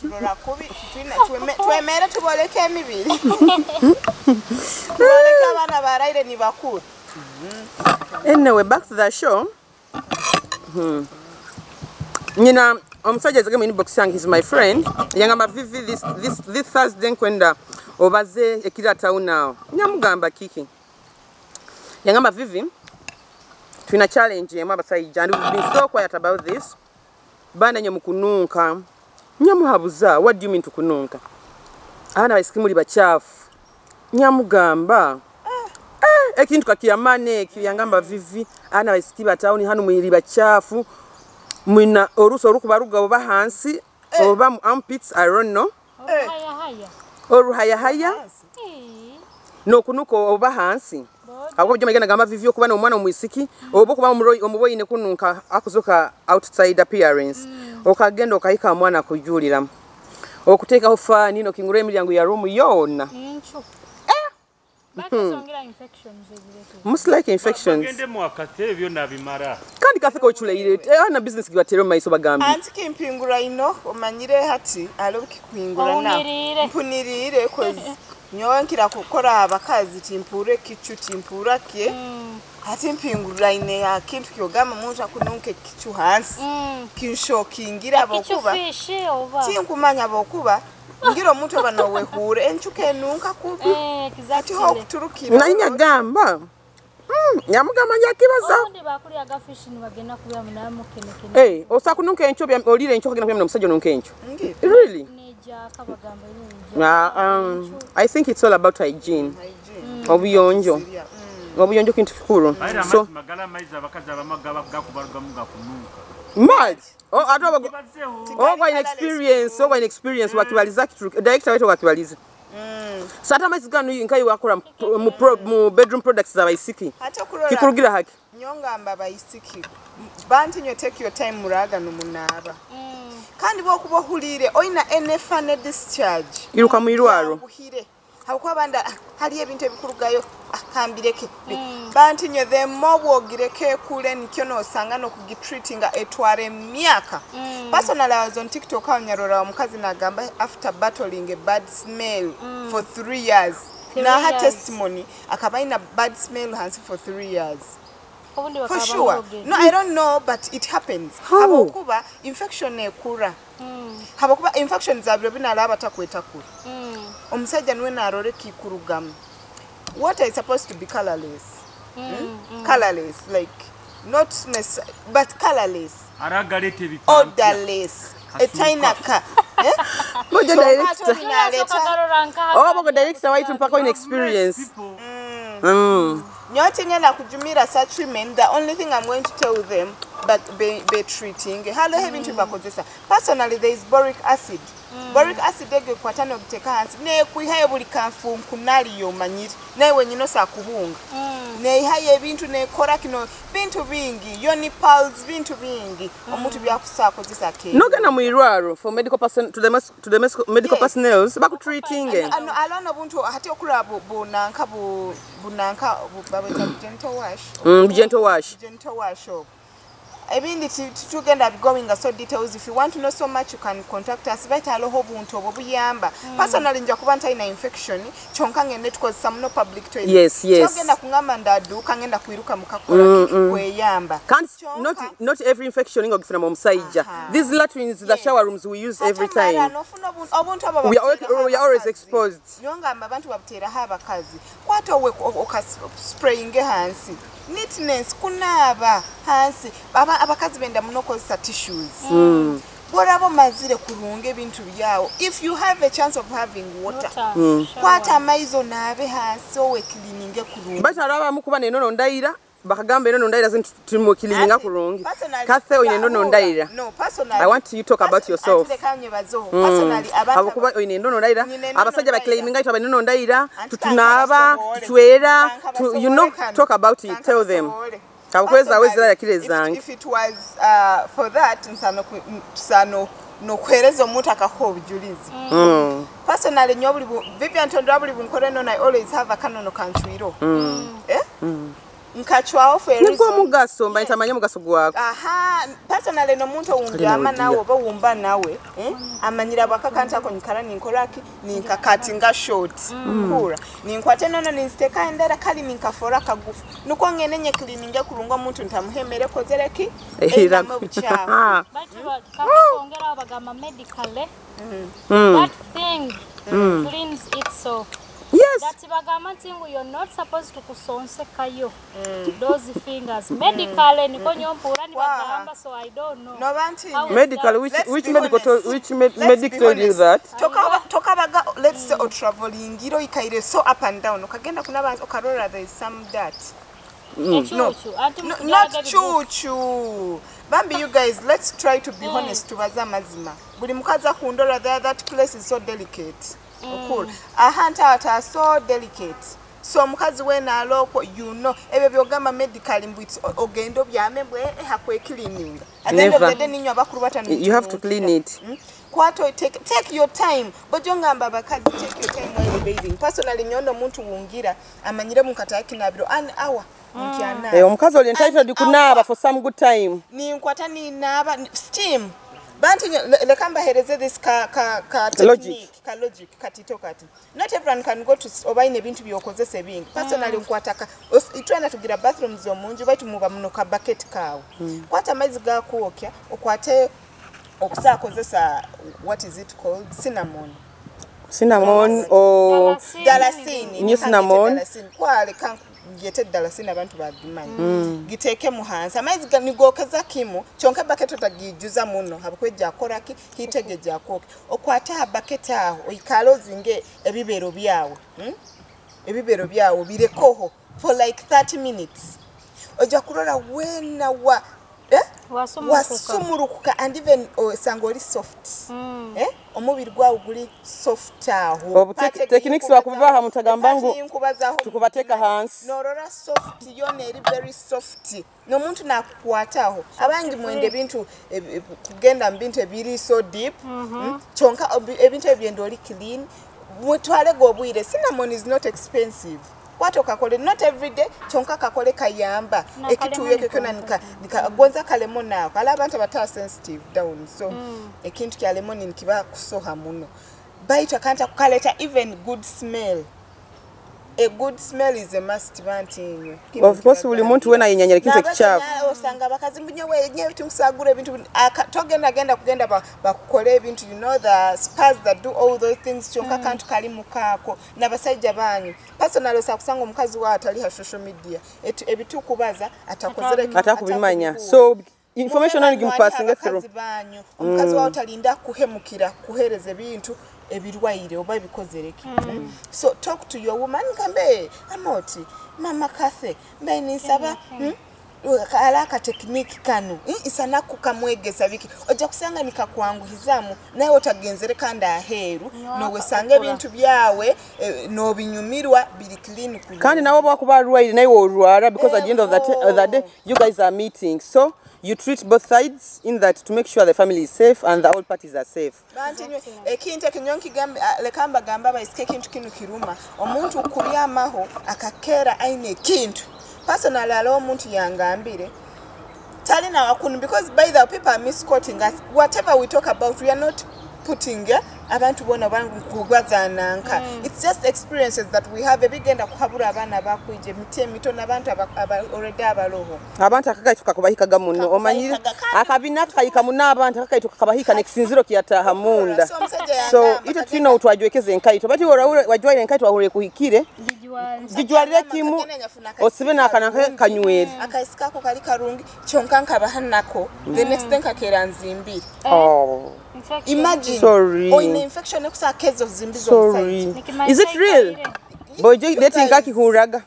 tulora kubi twemere tuboleke emibiri tuboleke abana baraire ni bakuru anyway back to the show Nina omusajja zege inbox yange is my friend yangamba vivi this Thursday nkwenda obaze ekira town now nyamugamba kiki yangamba vivi tuna challenge ya abasaija and we've been so quiet about this bana nyamukununka nyamuhabuza what do you mean to kununka ana basikimuli bachafu nyamugamba ekintu kakiyamane kiyangamba vivi ana basikiba town hanu mwiri bachafu mwina oruso rukubaruga oba hansi oba mu armpits I don't know haya no kunuko oba hansi ako byo magana gamba vivyo kuba no mwana omwisiki obo kuba omuboyine kununka akuzoka outside appearance okagenda okayika mwana kujulira okuteka ofani no kingure emilyango ya room yona Most like infections. Bagende mu akate byo nabimara. Kandi kafika ochuleire ana business gibatero maiso bagambi. Anti kimpingura ino omanyire hati alobuki kwingura na. Mpunirire kozi. Nyonkira kukora abakazi timpure kichu timpura kye. Hati mpingura ine ya kintu kyogama muntu akununke kichu hansi. Kinsho kingira bokuba. Tinkumanya bokuba. Ngiro muntu banowe hure enchuke nunka kubi kizati ho kuturukira nanya gamba nyamugamba nyakibaza ndi bakuri aga fish ni bagena kuya munamo kenekene osakununka encho bya olire encho kagena kuya musajja nunka encho really neja kabagamba ni I think it's all about hygiene obuyonjo kintu kikuru so magala maiza bakaza abamagaba gakubaruga muga kununka mad kwa experience wakibaliza director wetu wakibaliza sata mazigano nkai wakora mu bedroom products za baisiki kikurugira haki nyonga mbaba isiki banti nyo take your time muraga numunaba kandi bokubo hulire oina enefane discharge iruka mwirwaro hakuba banda hali ebintu ebikurugayo akambireke banti nyo the mobwogireke kule nikyo no sanga no kugitreatinga etware myaka personally I was on TikTok anyarora omukazi nagamba after battling a bad smell for 3 years na her testimony akabaina bad smell hansi for 3 years for sure no I don't know but it happens habokuba infection ekura habokuba infection zabiro binalaba takweta kura omusajja nwe narore kikurugam what is supposed to be colorless colorless like not but colorless aragalete bi odorless etainaka moja director bogo director waitu mpaka in experience nyote ngena kujumira such women the only thing I'm going to tell them but be treating hello having to bakozesa personally there is boric acid boric acid ege kwatano guteka hansi ne kuihaye buli kanfu kunali yo manyiri naye wenyino sakubunga ne ihaye bintu ne kora kino bintu bingi yoni pulse bintu bingi omuntu byakusako zisake no gana muirwaro for medical person to the medical personnel baku treating alona buntu hati okura bunanka babeta gentle wash ebindi tugenda going so details if you want to know so much you can contact us vitalo hobuntu obuyamba personally nja kuba ntaina infection chonka ngende because some no public toilet yes tugenda kungamba ndadu kangenda kuiruka mukakora kweyamba not every infection ingogifuna mu musaija these latrines the shower rooms we use every time we are always exposed yonga abantu babutera haba kazi kwato we spraying hansi neatness kunaba hansi abakazi benda munoko sa tissues borabo mazire kurunga ebintu byao if you have a chance of having water kwata maizo nabe hansi owe cleaning kurunga bataraba mukuba nenono ndaira bakagamba eno ndaira zintu tumukilinga kurungi kathe oyine ndo ndaira no personally I want you to talk about yourself personally abakuba oyine ndo ndaira abasajja bakleiminga ito abano ndaira tutunaba tutwera you know talk about it tell them kakweza wezira yakire zange if it was for that nsano no kwereza omuntu akaho obujulizi personally nyo buli Vivian Tondwa buli bunkore no I always have a kanono kanchwiro nkachwa off niko mugaso mba ntamanya mugaso gwako personally no muntu owunjama nawe oba wumba nawe amanyira bakakanta ko nkara ninkoraki ninkakati nga short kura ninkwate nono ninsteka endera kali ninkafora kagufu nuko ngenenye cleaning kulunga muntu ntamuhemere kozereki eramu buchafu kakongera abagama medically that thing cleans itself. Yes. That bagama tingu you're not supposed to kusonseka yo those fingers medically niko nyompura ni bagamba so I don't know. No banti. Medical which medical told you that? Toka baga let's say o traveling giro ikaire so up and down ukagenda kuna bantu okarora there is some dirt. No, not chuchu. Bambi, you guys, let's try to be honest to bazamazima. Buli mukaza kundora there, that place is so delicate. Cool. A hunter are so delicate. So mukazi wena aloko, you know, ebe byogama medical mbwits ogendo byamebwe hakwe cleaning. At the end of the day ninyo abakurubata you have to clean it. Kwato take your time. Bojonga mbabakazi take your time while bathing. Personally nyondo muntu wungira amanyire mukata yakinabiro an hour. Omukazi oli entitled kunaba for some good time. Ninkwata ninaba steam. Bantu lekamba hereze this ka logic katito kati. Not everyone can go to obaine bintu byokozese bingi. Personally nkwataka itwana tugira bathrooms zo munju baitu muba muno ka bucket kawo. Kwata maizi ga kuokya okwate okusakozesa what is it called cinnamon or dalasini new cinnamon kwale kan gete dalasini abantu bagimanyi giteke muhansa amaizi ganigokeza kimo chonka bucket otagijuza muno habakweja akoraki kitegeja akoke okwata bucket aho oyikalo zinge ebibero byawo birekoho for like 30 minutes oja kurora wena wa wasumurukuka and even sangoli soft omubiri gwawo guli soft aho techniques bakubaha mutagambangu tukubateka hands norora soft yone eri very soft no muntu nakukwataho abangi mwende bintu kugenda mbintu ebiri so deep chonka ebintu ebyendo oli clean mutwale gobwire cinnamon is not expensive. What okakole not every day chonka kakole kayamba ekitu yeke kona nika gonza ka lemon na kala abantu bata sensitive down so ekintu kya lemon nikiba kusoha muno baita kanta kukaleta even good smell. A good smell is a must banting. Of course buli muntu wena yenyanyira kintu kichafu osanga bakazimbunya wenye bitu kusagura ebintu togenda kugenda bakukole ebintu you know the spas that do all those things chonka kantu kali mukako nabasaija banyu personally osakusanga omukazi wa atali ha social media ebitu kubaza atakubimanya so information on gimpassing through omukazi wa atalinda kuhemukira kuhereza ebintu ebirwaire oba bikozereki so talk to your woman kambe amoti mama Kathe mbe nisaba alaka technique kanu isana kukamwegesa biki oja kusanga nikakwanguhizamu naye otagenzere kanda aheru no wesange bintu byawe no binyumirwa bili clean kuli kandi nawo bakuba rwaire naye orwara because at the end of that day you guys are meeting so you treat both sides in that to make sure the family is safe and the all parties are safe. Bantinyo ekintu kinyonki gambe lekamba gamba baisike kintu kinu kiruma omuntu kubyamaho akakera aine kintu personally alo omuntu yangambire talina wakunu because by the people are misquoting us whatever we talk about we are not putting abantu bona bangu kugwazananka it's just experiences that we have ebigenda kuhabura abana bakwije mitemito nabantu already abaloho abantu akagaituka kubahika gamuno omanyire akabina kayika muna abantu akagaituka kabahika nekisinziro kiyataha munda so ito tino utwajwekeze enkaito bati wajwaire enkaito ahore kuhikire gijwalire kimu osibe nakana kanyweri akaisikako kali karungi chonkanka bahanako the next day kakera nzimbiri imagine sorry or in infection ekusa kezo zimbizo sorry is it real Bojo dating kakihuraga.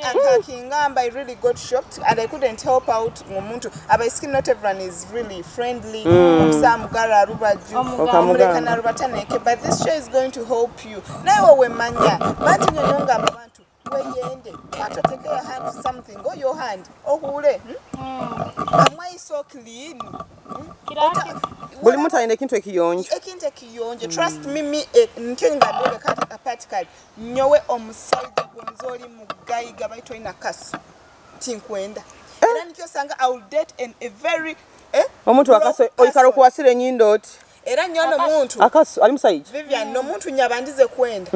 Akakingamba, I really got shocked and I couldn't help out Ngomuntu. Abaisiki not everyone is really friendly. Omusamugara rubaju, omulekana rubataneke, but this show is going to help you. Nawe wemanya, bantu nyonga abantu. Weyende, take your hand to something, go your hand. Ohule. Am I so clean? Buli muntu ayina ekintu ekiyonjo. Ekintu ekiyonjo. Trust me, nkenga dole kati patikali. Nyowe omusaija gonzoli mugayiga bayito ina kasu. Tinkwenda. Era nikyosanga I will date a very omuntu akaso oyikaro kuwasire nyindoti. Era nyono muntu akaso ali musaija. Vivian no muntu nyabandize kwenda.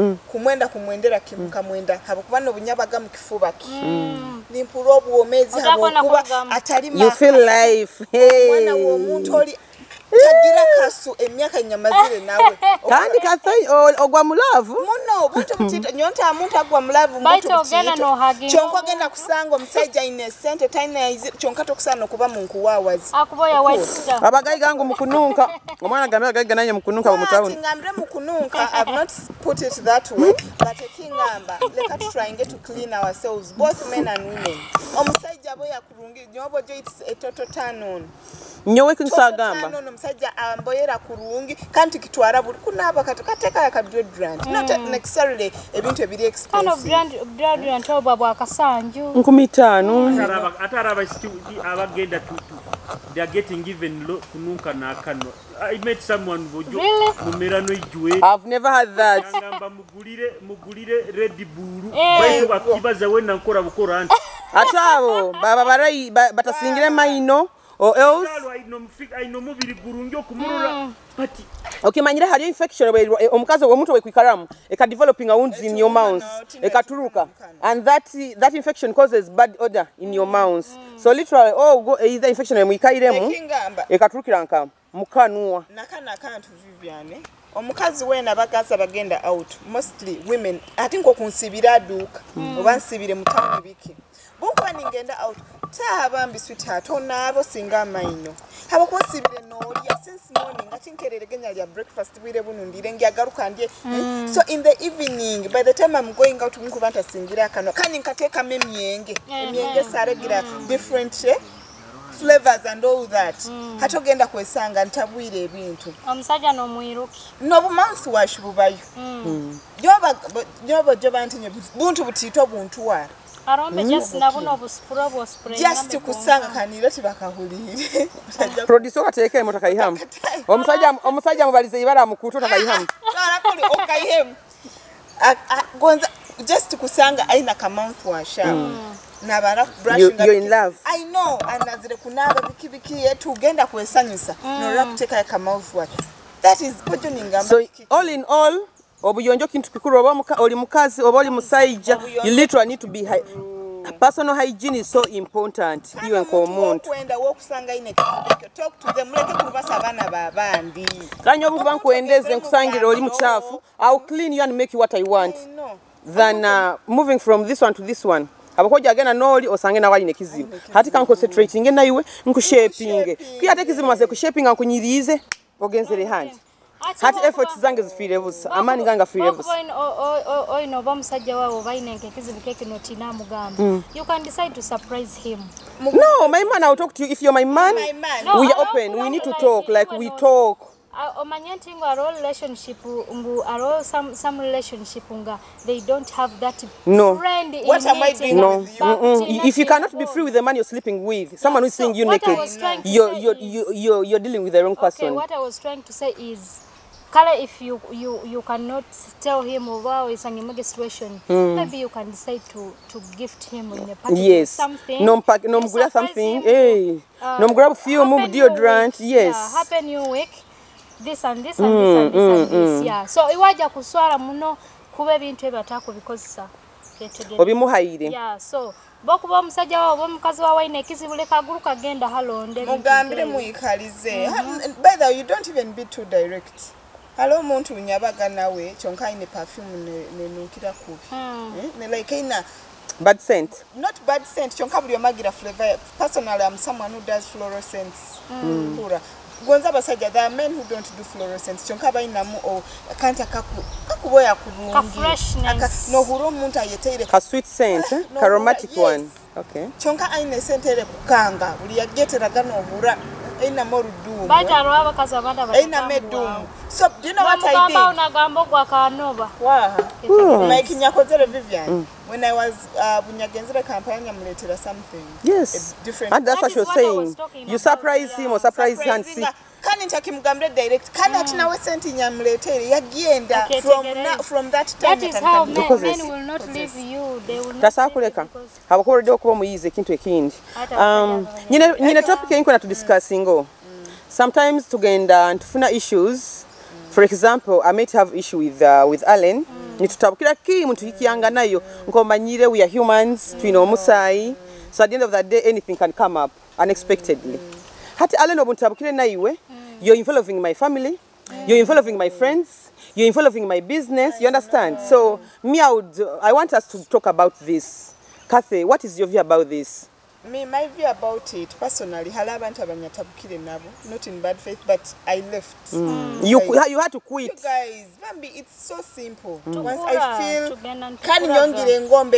Kumwendera kimukamwenda. Habukubano bunyabaga mu kifuba ki. Nimpulo obwomezi habukuba atalima. You feel life. Mwana wo muntu oli tagira kasu emyaka nyamazire nawe. Kandi kathai ogwa mulavu. Muno buntu butito nyonta muntu agwa mulavu muntu butito. Chonko genda kusanga omusajja innocent taina chonka tokusana kuba munku wawazi. Akuboya white. Abagayi gangu mukununka. Omwana gambe agayi gananye mukununka mu town. Ngamre mukununka. I've not put it that way, but ekingamba let's try and get to clean ourselves, both men and women. Omusajja boya kurungi nyobo jo it's a total turn on. Nyowe kinsagamba. Omusajja amboyera kurungi kanti kitwara buli kunaba kateka ya deodorant. Not necessarily ebintu ebiri expensive. Kind of deodorant oba bwakasanju. 15. Atara abagenda tutu. They are getting given kununka na kano. I met someone bojo mumerano ijwe. I've never had that. Ngamba mugulire Red Bull. Bayo bakibaza wena nkora bukora anti. Atabo baba barayi batasingire maino. Or else I know mubiri gurungyo kumurura pati. Okay, manyira hari infection omukazi womuntu wekwikaramu eka developing a wounds in your mouth ekaturuka, and that infection causes bad odor in your mouth. So literally either infection emwikairemu ekaturukira nka mukanwa nakana kantu Viviane omukazi wena bagaza bagenda out, mostly women ati nko kunsibira duka oba nsibire mutani biki bunkuba ningenda out tahabambi sweetheart onabo singa maino haba kusibire nolya since morning ati nkerere genya lya breakfast bwire bunundire ngyagaruka ndye. So in the evening by the time I'm going out bunkuba ntasingira kano kani nkateka emyenge saregira different flavors and all that. Hatogenda kwesanga ntabwire ebintu omusajja no mwiruki no mouthwash bubayo joba ntinye buntu butito buntu wa arombe just nabuno obuspuro spray just kusanga kanira tibakahulire producer kateke motoka ihamu omusajja mubalize ibara mukuto takayihamu nakuli okayihamu gonza just kusanga aina ka mouthwash nabara brushing you're in love. I know anazire kunaba bikibiki yetu genda kwesanyusa no rap take ka mouthwash. That is pojoninga. So all in all obuyonjo kintu kikuru oba oli mukazi oba oli musaija, you literally need to be personal hygiene is so important. Iwe nkomuntu kwenda wokusanga ine kibiki talk to them leke kubasa bana babandi kanyo obu bankwendeze nkusangira oli muchafu. I'll clean you and make you what I want than moving from this one to this one. Abakoja agena noli osange na wali nekizibu hati kan concentrating na iwe nkushaping kya tekizibu maze kushaping ankunyirize ogenzere handi hati efforts zange zifire busa amani ganga fire busa no bamusajja wabo bayinenge kizibu keke notina mugamba. You can decide to surprise him. No, my man, I'll talk to you. If you're my man, no, we are open. We need to talk like we talk. Omanyanti ngo aro relationship ngu aro some relationship nga they don't have that friend in what am I doing? No. If you cannot be free with the man you're sleeping with, someone who's seeing you naked, you're dealing with the wrong person. Okay, what I was trying to say is kala if you cannot tell him over isangimage situation, maybe you can decide to gift him in a party something. No mgula something. Hey. No mgrab few move deodorant. Yes. Yeah, happy new week. This and this and this and this and this, yeah. So iwaja kuswala muno kube ebintu ebatako bikozesa obimuhayire. Yeah, so bokuba omusajja wawe omukazi wawe ine kizibule kaguru kagenda halonde mugambire muyikalize. By the way, you don't even be too direct. Hello muntu unyabaga nawe chonka ine perfume nenukira kubi like ina bad scent, not bad scent chonka buli omagira flavor. Personally I'm someone who does floral scents. gonza abasaija, there are men who don't do fluorescence. Chonka bayinamu o kanta kakuboya kurungi. Ka freshness. No huro omuntu ayeteire. Ka sweet scent, ka aromatic one. Okay. Chonka aine sentere kukanga. Uli yagetera gano hura. Aina morudumu. Baita rwaba kazabada bata. Aina medumu. So do you know what I did? Unagambo kwa kanova. Wow. Like Nyakozere Vivian. When I was Bunyagenzere campaign, I'm later something. Yes. Different. And that's what you're saying. You surprise him or surprise him and see. Kani ntakimugambre direct. Kani atina wesenti nyamletere yagenda from that time. That is how men will not leave you. They will not. That's how kuleka. Habakorede okuba muyize kintu ekindi. Nyine topic enko na to discussingo. Sometimes tugenda ntufuna issues. For example, I might have issue with Allen. Nitutabukira ki muntu hikiyanga nayo. Nkomanyire we are humans, twino musai. So at the end of the day anything can come up unexpectedly. Hati Allen obutabukire naiwe. You're involving my family, you're involving my friends, you're involving my business, you understand? So, I want us to talk about this. Kathy, what is your view about this? My view about it, personally, not in bad faith, but I left. You had to quit. You guys, Bambi, it's so simple. Once I feel,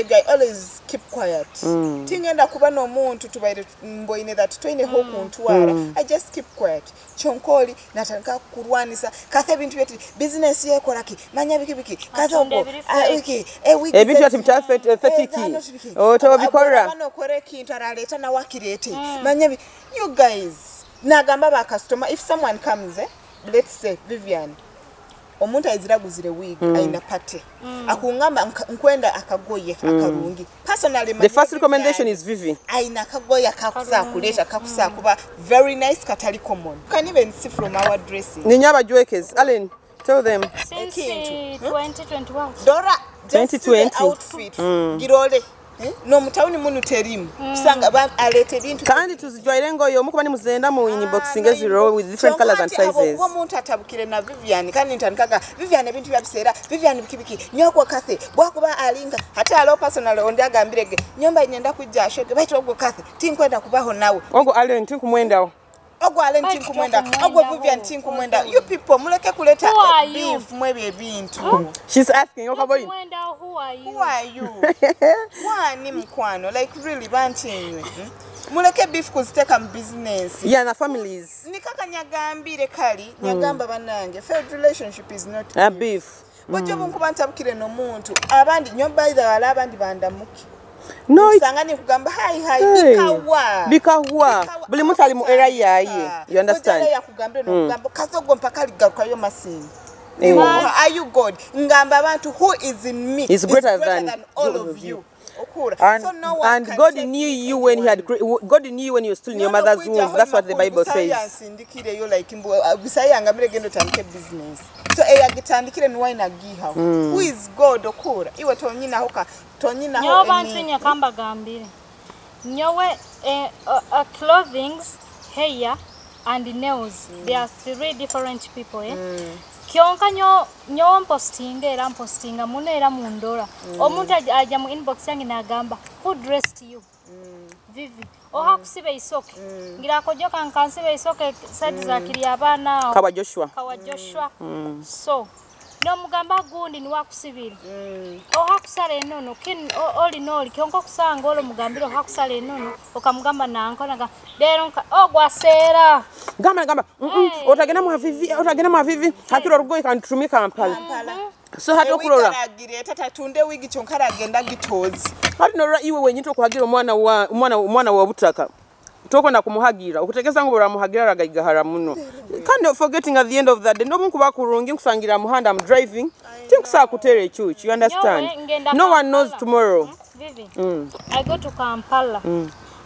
guy, always keep quiet. Tingenda kuba no muntu tubaire mboine that twine hokuntwara. I just keep quiet. Chonkoli natanka kurwanisa. Kathe bintu byeti business ye kolaki. Manya biki. Kathe obo. Wiki. Ebintu byati mtafetiki. Oto bikora. Bano koreki ntaraleta na wakirete. Manya you guys. Nagamba ba customer if someone comes let's say Vivian omuntu ayiziraguzire wig aina pate akungamba nkwenda akagoye akarungi personally the first recommendation is Vivi aina akagoye akakusa kuleta akakusa kuba very nice katali common you can even see from our dressing ninyaba jwekes Allen tell them since 2021 Dora 2020 outfit girole no mutauni munu terimu kusanga ba alete bintu kandi tuzijwaire ngoyo muko bani muzenda mu inboxing ezero with different colors and sizes wo muntu atabukire na Vivian kandi ntanikaga Vivian ebintu byabisera Vivian bikibiki nyoko kathe bwakuba alinga hata alo personal ondi agambirege nyomba nyenda kujja shoke baito ogwo kathe tinkwenda kubaho nawe ogwo Allen tinkumwendawo ogwo Allen tinkumwenda ogwo Vivian tinkumwenda you people muleke kuleta beef mwebye ebintu she's asking okaboy who are you wani mkwano like really bantinywe muleke beef kuziteka mu business yeah na families nikaka nyagambire kali nyagamba banange failed relationship is not a beef bojo bunkubantabukire no muntu abandi nyoba ida abandi bandamuki no sangani kugamba hi bikawa buli muntu ali mu era yaye you understand ya kugambire no kugamba kazogo mpaka ligaruka yo masini are you God ngamba abantu who is in me is greater than all of you and, so no and God knew you when he had God knew you when you were still in your mother's womb. That's what the Bible says. You like bisayanga miregendo tanke business so eyagitandikire nwaina giha who is God okura iwe tonyina hoka tonyina ho nyo bantu nyakamba gambire nyowe clothings hair and nails they are three different people Kionka nyo postinga mune era mundora omuntu aja mu inbox yange nagamba who dressed you Vivi oha kusibe isoke ngira kojoka nkansibe isoke side za kiri abana kawa Joshua so no mugamba gundi ni wakusibira oha kusale nono kin oli noli kionko kusanga olo mugambiro oha kusale nono okamugamba nanko naga lero ogwasera gamba otagena mu Vivi hakiro rugoyi kantrumi Kampala so hati okulora tata tunde wigi chonkara agenda gitozi hati norora iwe wenyito kuhagira umwana wa butaka toko na kumuhagira ukutegeza ngo baramuhagira ragayigahara muno kind of forgetting at the end of that day no bunku bakurungi kusangira muhanda I'm driving think sa kutere chuchi you understand no one knows tomorrow Vivi I go to Kampala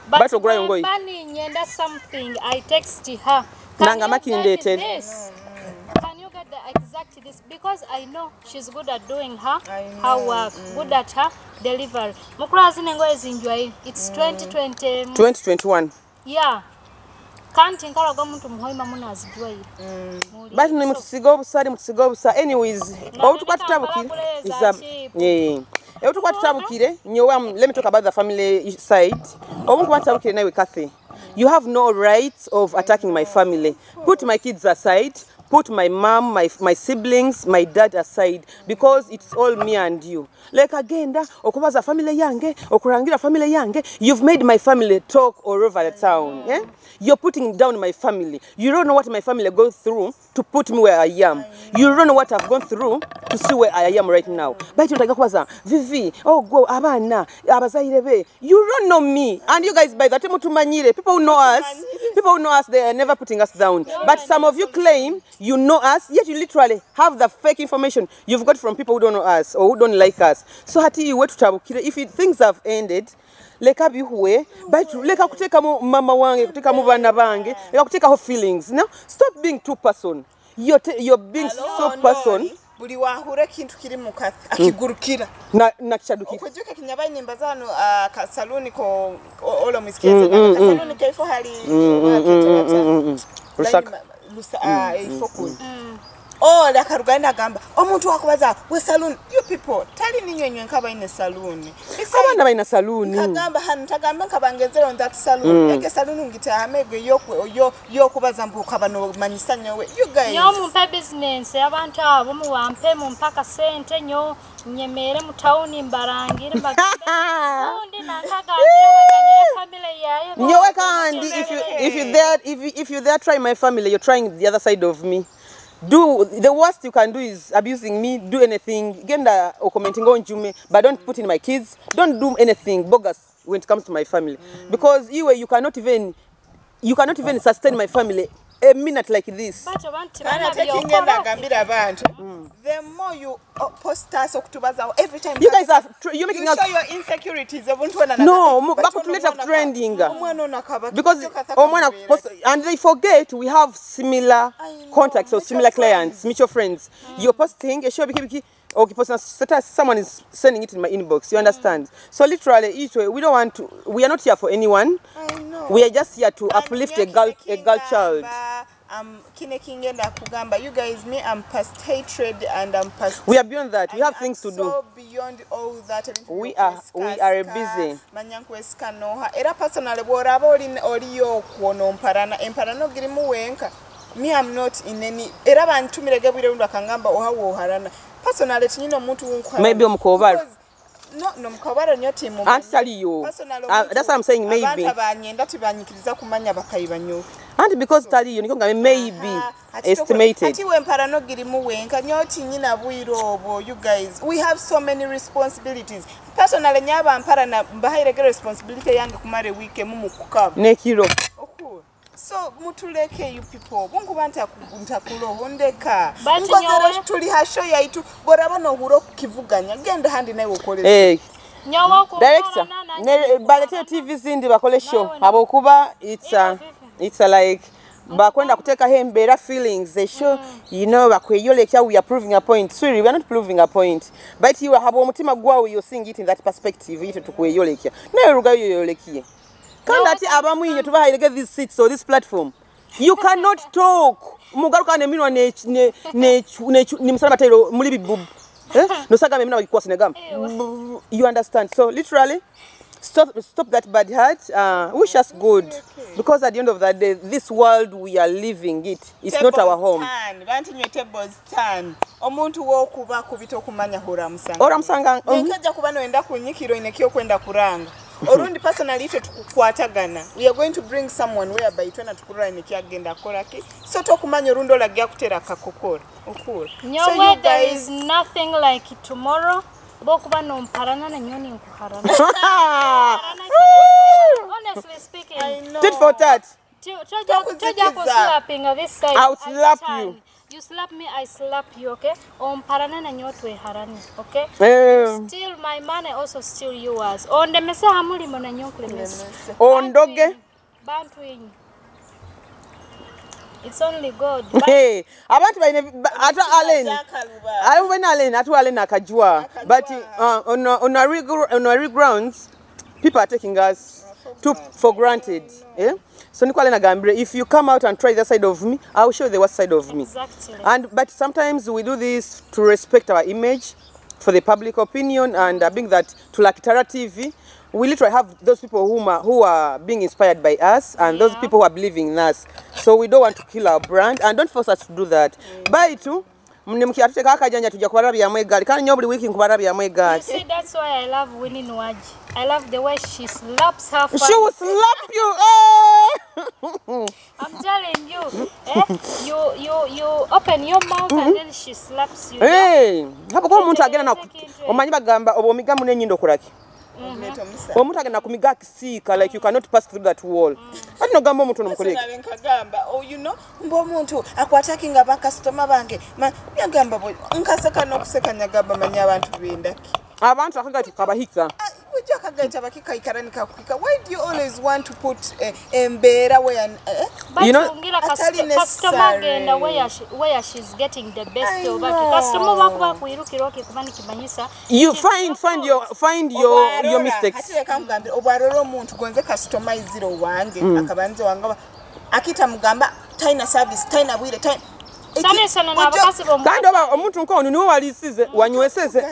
but ogura bani nyenda something I text her nanga makindeted can you get the exact this because I know she's good at doing her work good at her delivery mukurazi nengo ezinjwa it's 2021 yeah can't nkala go muntu muhoima munazijwa but ni mutisigo busa anyways obutuka tutabukire obutuka tutabukire nyowe let me talk about the family side obunku batabukire nawe Kathy You have no right of attacking my family. Put my kids aside. Put my mom, my siblings, my dad aside, because it's all me and you. Like agenda, okubaza family yange, okurangira family yange, you've made my family talk all over the town. Yeah? You're putting down my family. You don't know what my family goes through to put me where I am. You don't know what I've gone through to see where I am right now. But you like Vivi, oh go abana, abasaija. You don't know me. And you guys by the time tumanyire, people who know us, they are never putting us down. But some of you claim you know us, yet you literally have the fake information you've got from people who don't know us or who don't like us. So hati you wait to tabukire. If things have ended, leka bihuwe, but leka kuteka mu mama wange, kuteka mu bana bange, leka kuteka ho feelings. No, stop being too person. You're being so person. Buli wahure kintu kiri mu kathi akigurukira na kishadukira okujuka kinyabaye nimbaza hano ka saluni ko olo miskeze ka saluni ke ifo hali rusaka ifokuni oh la karuganda gamba omuntu wakubaza we saluni you people tali ninywenywe nkaba ine saluni abana baina saluni kagamba hanu tagamba nkabangezero on that saluni yake saluni ngita amegwe yo kubaza mbuka bano manyisa nyowe you guys nyo mumpe business abantu abo muwampe mumpaka sente nyo nyemere mu town imbarangire bagende undi nakagambye weganye family yaye nyowe kandi if you there try my family, you're trying the other side of me. The worst you can do is abusing me, do anything, genda or commenting on Jume, but don't put in my kids, don't do anything bogus when it comes to my family. Because you cannot even sustain my family a minute like this. The more you post us every time you guys are you're making us show your insecurities. No, back to later trending. Because and they forget we have similar contacts or similar clients, mutual friends. You're posting a show someone is sending it in my inbox, you understand? So literally each way we are not here for anyone. We are just here to uplift a girl child. You guys, me, I'm past hatred and I'm past. We are beyond that. We have things to do. So beyond all that. We are busy. Era personally, me, I'm not in any. Era bantu miregabire unda kangamba ohawo harana. Personally, tinyino muntu unko. Maybe umkobar. No, mkabara nyoti mu. Aunt tell you. That's what I'm saying. Maybe. And because tell you, maybe estimated. You guys, we have so many responsibilities. Personally, nyaba ampara na mbahire responsibility yange kumare wike mumu kukaba. Nekiro. So mutuleke you people bungu banta mtakulo hondeka ngoze tuli hasho yaitu bora bano huro kivuganya genda handi nayo ukoleze nyawa ko director balete TV zindi bakole show abokuba it's like bakwenda kuteka hembera feelings they show bakweyolekya we are proving a point. Sorry, we are not proving a point, but you have omutima gwawe you're seeing it in that perspective ito tukweyolekya nayo rugayo yolekiye. Can't abamwinyo tubahirege these seats or this platform. You cannot talk. Mugaruka ne minwa ne msana matero mulibi bub. No saga me mina wakwase negam. You understand? So literally stop that bad heart. Wish us good, because at the end of the day this world we are living it's not our home. Bantu nye tables stand. Omuntu wo kuba kubito kumanya hora msanga. Nkaja kuba no enda kunyikiro inekyo kwenda kuranga. Orundi personally tukukwatagana. We are going to bring someone whereby twena tukura inekya agenda koraki. So tokumanya rundo la gya kutera kakokora. Ukura. So there is nothing like tomorrow. Bokuba no mparana na nyoni nkuharana. Honestly speaking, I know. Tit for tat. I'll slap you. You slap me, I slap you, okay? Parana na nyotwe harani, okay? Steal my money, also steal yours. On the mesa hamuli mona nyokle mesa. On doge. Bantu inyi. It's only God. Hey, abantu atu Allen. Atu Allen akajua. But on a real grounds, people are taking us for granted. Yeah? So if you come out and try the side of me, I will show you the worst side of me. Exactly. But sometimes we do this to respect our image, for the public opinion, and being that to Kitara TV, we literally have those people who are being inspired by us, and those people who are believing in us. So we don't want to kill our brand, and don't force us to do that. Bye too. See, that's why I love Winnie Nwaji. I love the way she slaps her fan. She will slap you. I'm telling you, you open your mouth and then she slaps you. Hey, like you cannot pass through that wall. Oh, you know, mbomuntu akwataking aba customer bange. Nyagamba boy, nkaseka no kuseka nyagamba manya abantu binda. Abantu akagati kabahika. Why do you always want to put embera where you know customer agenda where she's getting the best of customer bakuba kuirukiroke kubani Kumanyisa. You find your mistakes. Obaroro omuntu gonze customize zero wange akabanze wanga akita mugamba taina service taina bwire taina sana nabakasi bomu kandi omuntu nkono niwe walisize wanyweseze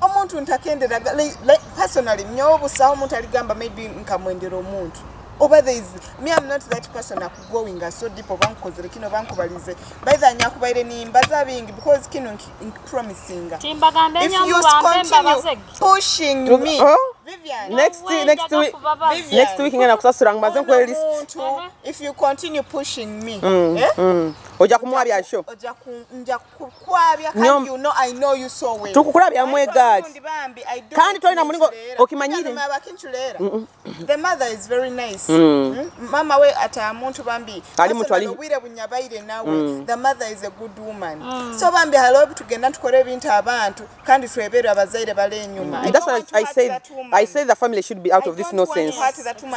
omuntu ntakendera like personally nyobo sawo omuntu aligamba maybe nkamwendera omuntu over there is me, I'm not that person going so deep of uncles kino bankubalize by the nyakubaire nimba zabingi because kino promising if you continue pushing me Vivian next week ngena kusasura ngmaze kweli if you continue pushing me oja kumwabya show oja kunja kukwabya kandi you know I know you so well tukukurabya mwegati kandi tolina mulingo okimanyire the mother is very nice mama we ata muntu bambi ali muntu ali wire bunyabaire nawe the mother is a good woman so bambi halo tugenda tukore ebintu abantu kandi twebera abazaire bale enyuma that's why I say the family should be out of this nonsense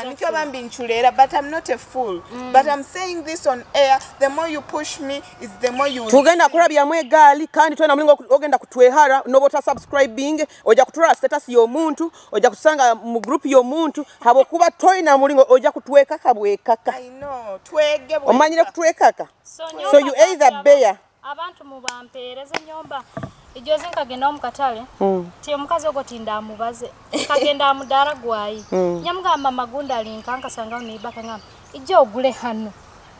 nikyo bambi nchulera but I'm not a fool but I'm saying this on air the more you push me is the more you tugenda kurabya mwegali kandi twena mulingo ogenda kutwehara nobota subscribing oja kutura status yo muntu oja kusanga mu group yo muntu habo kuba toina mulingo oja kutweka kabwekaka I know twege omanyire kutwekaka so you either bear abantu mubampereze nyomba ijoze nkagenda omukatale tie mukazi ogotinda amubaze kagenda amudara gwayi nyamugamba magunda alinkanka sanga nibaka ngamba ijo ogule hano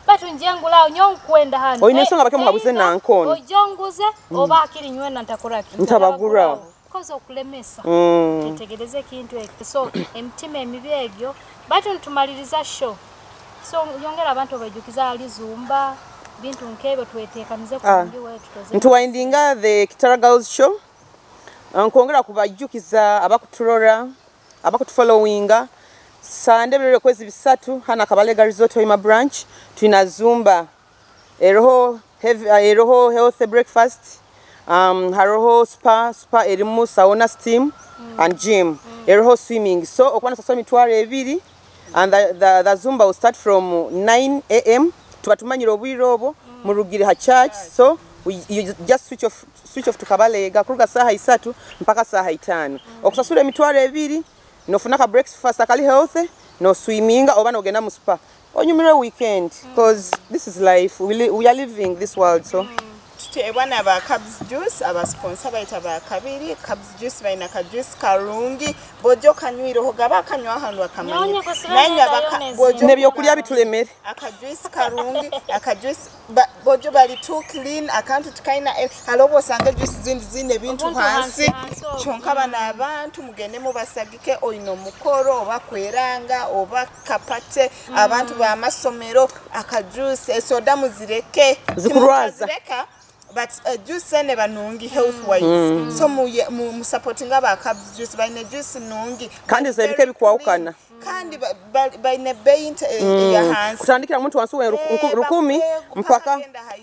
batu njengula nyonkwenda hano oyinesonga bake mukabuze nankono ojonguze oba akiri nywena ntakoraki ntabagura koza okulemesa tetegereze kintu ekyo so emtima emibyegyo batu ntumaliriza show so yongera abantu bajukiza ali zumba bintu nkebe twetekanize kungi wetu toze ntuwindinga the Kitara Gals Show nkongera kubajukiza abakuturora abakutufollowinga Sande bere kwezi bisatu hana Kabalega Resort Hoima branch tuna zumba eroho healthy breakfast haroho spa erimu sauna steam and gym eroho swimming so okwana sasa mitware ebiri and the zumba will start from 9 a.m. tubatumanyira obwirobo murugire ha church so you just switch off to Kabalega kuruga saha 3 mpaka saha 5 okusasura mitware ebiri no funaka breakfast akali healthy no swimming oba no genda mu spa onyumire weekend because this is life we are living this world so Ebwana aba Cabs juice aba sponsor baita ba kabiri Cabs juice baina ka juice karungi bojo kanywiro hogaba kanywa hanu akamanya nanya baka bojo nebyo kulya bitulemere aka juice karungi aka juice bojo bali too clean akantu tukaina halobo sanga juice zindi bintu hansi chonka bana abantu mugende mu basagike oyino mukoro oba kweranga oba kapate abantu ba masomero aka juice soda muzireke zikurwaza but juice never nungi health wise so mu supporting aba Cabs juice baine juice nungi kandi zebike bikwaukana kandi baine paint ya hands kutandikira muntu wansuwe 10 mpaka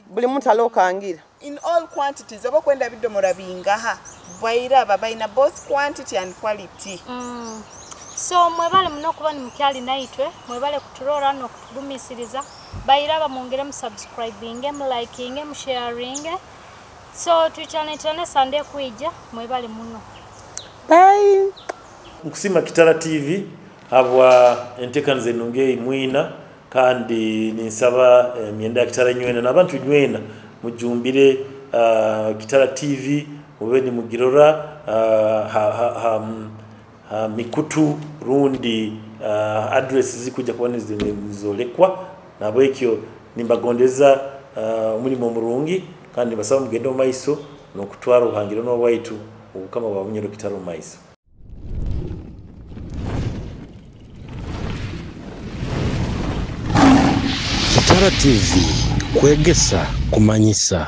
buli muntu alokangira in all quantities abo kwenda bidomora bingaha baira baina both quantity and quality so mwebale muno kuba ni mukyali naitwe mwebale kuturora no kutugumisiriza bayiraba mungere mu subscribing mu liking mu sharing so tuchane Sunday kuija mwebale muno bye Nkusima Kitara TV habwa entekanze nunge mwina kandi ninsaba myenda Kitara nywena nabantu nywena mujumbire Kitara TV mube ni mugirora mikutu rundi address zikuja kubona zolekwa nabo ekyo nimbagondeza umulimo omurungi kandi basaba mugendo maiso nokutwara ubuhangiro n'obwaitu ubukama bwa bunyero Kitara maiso. Kitara TV, Kwegesa, Kumanyisa.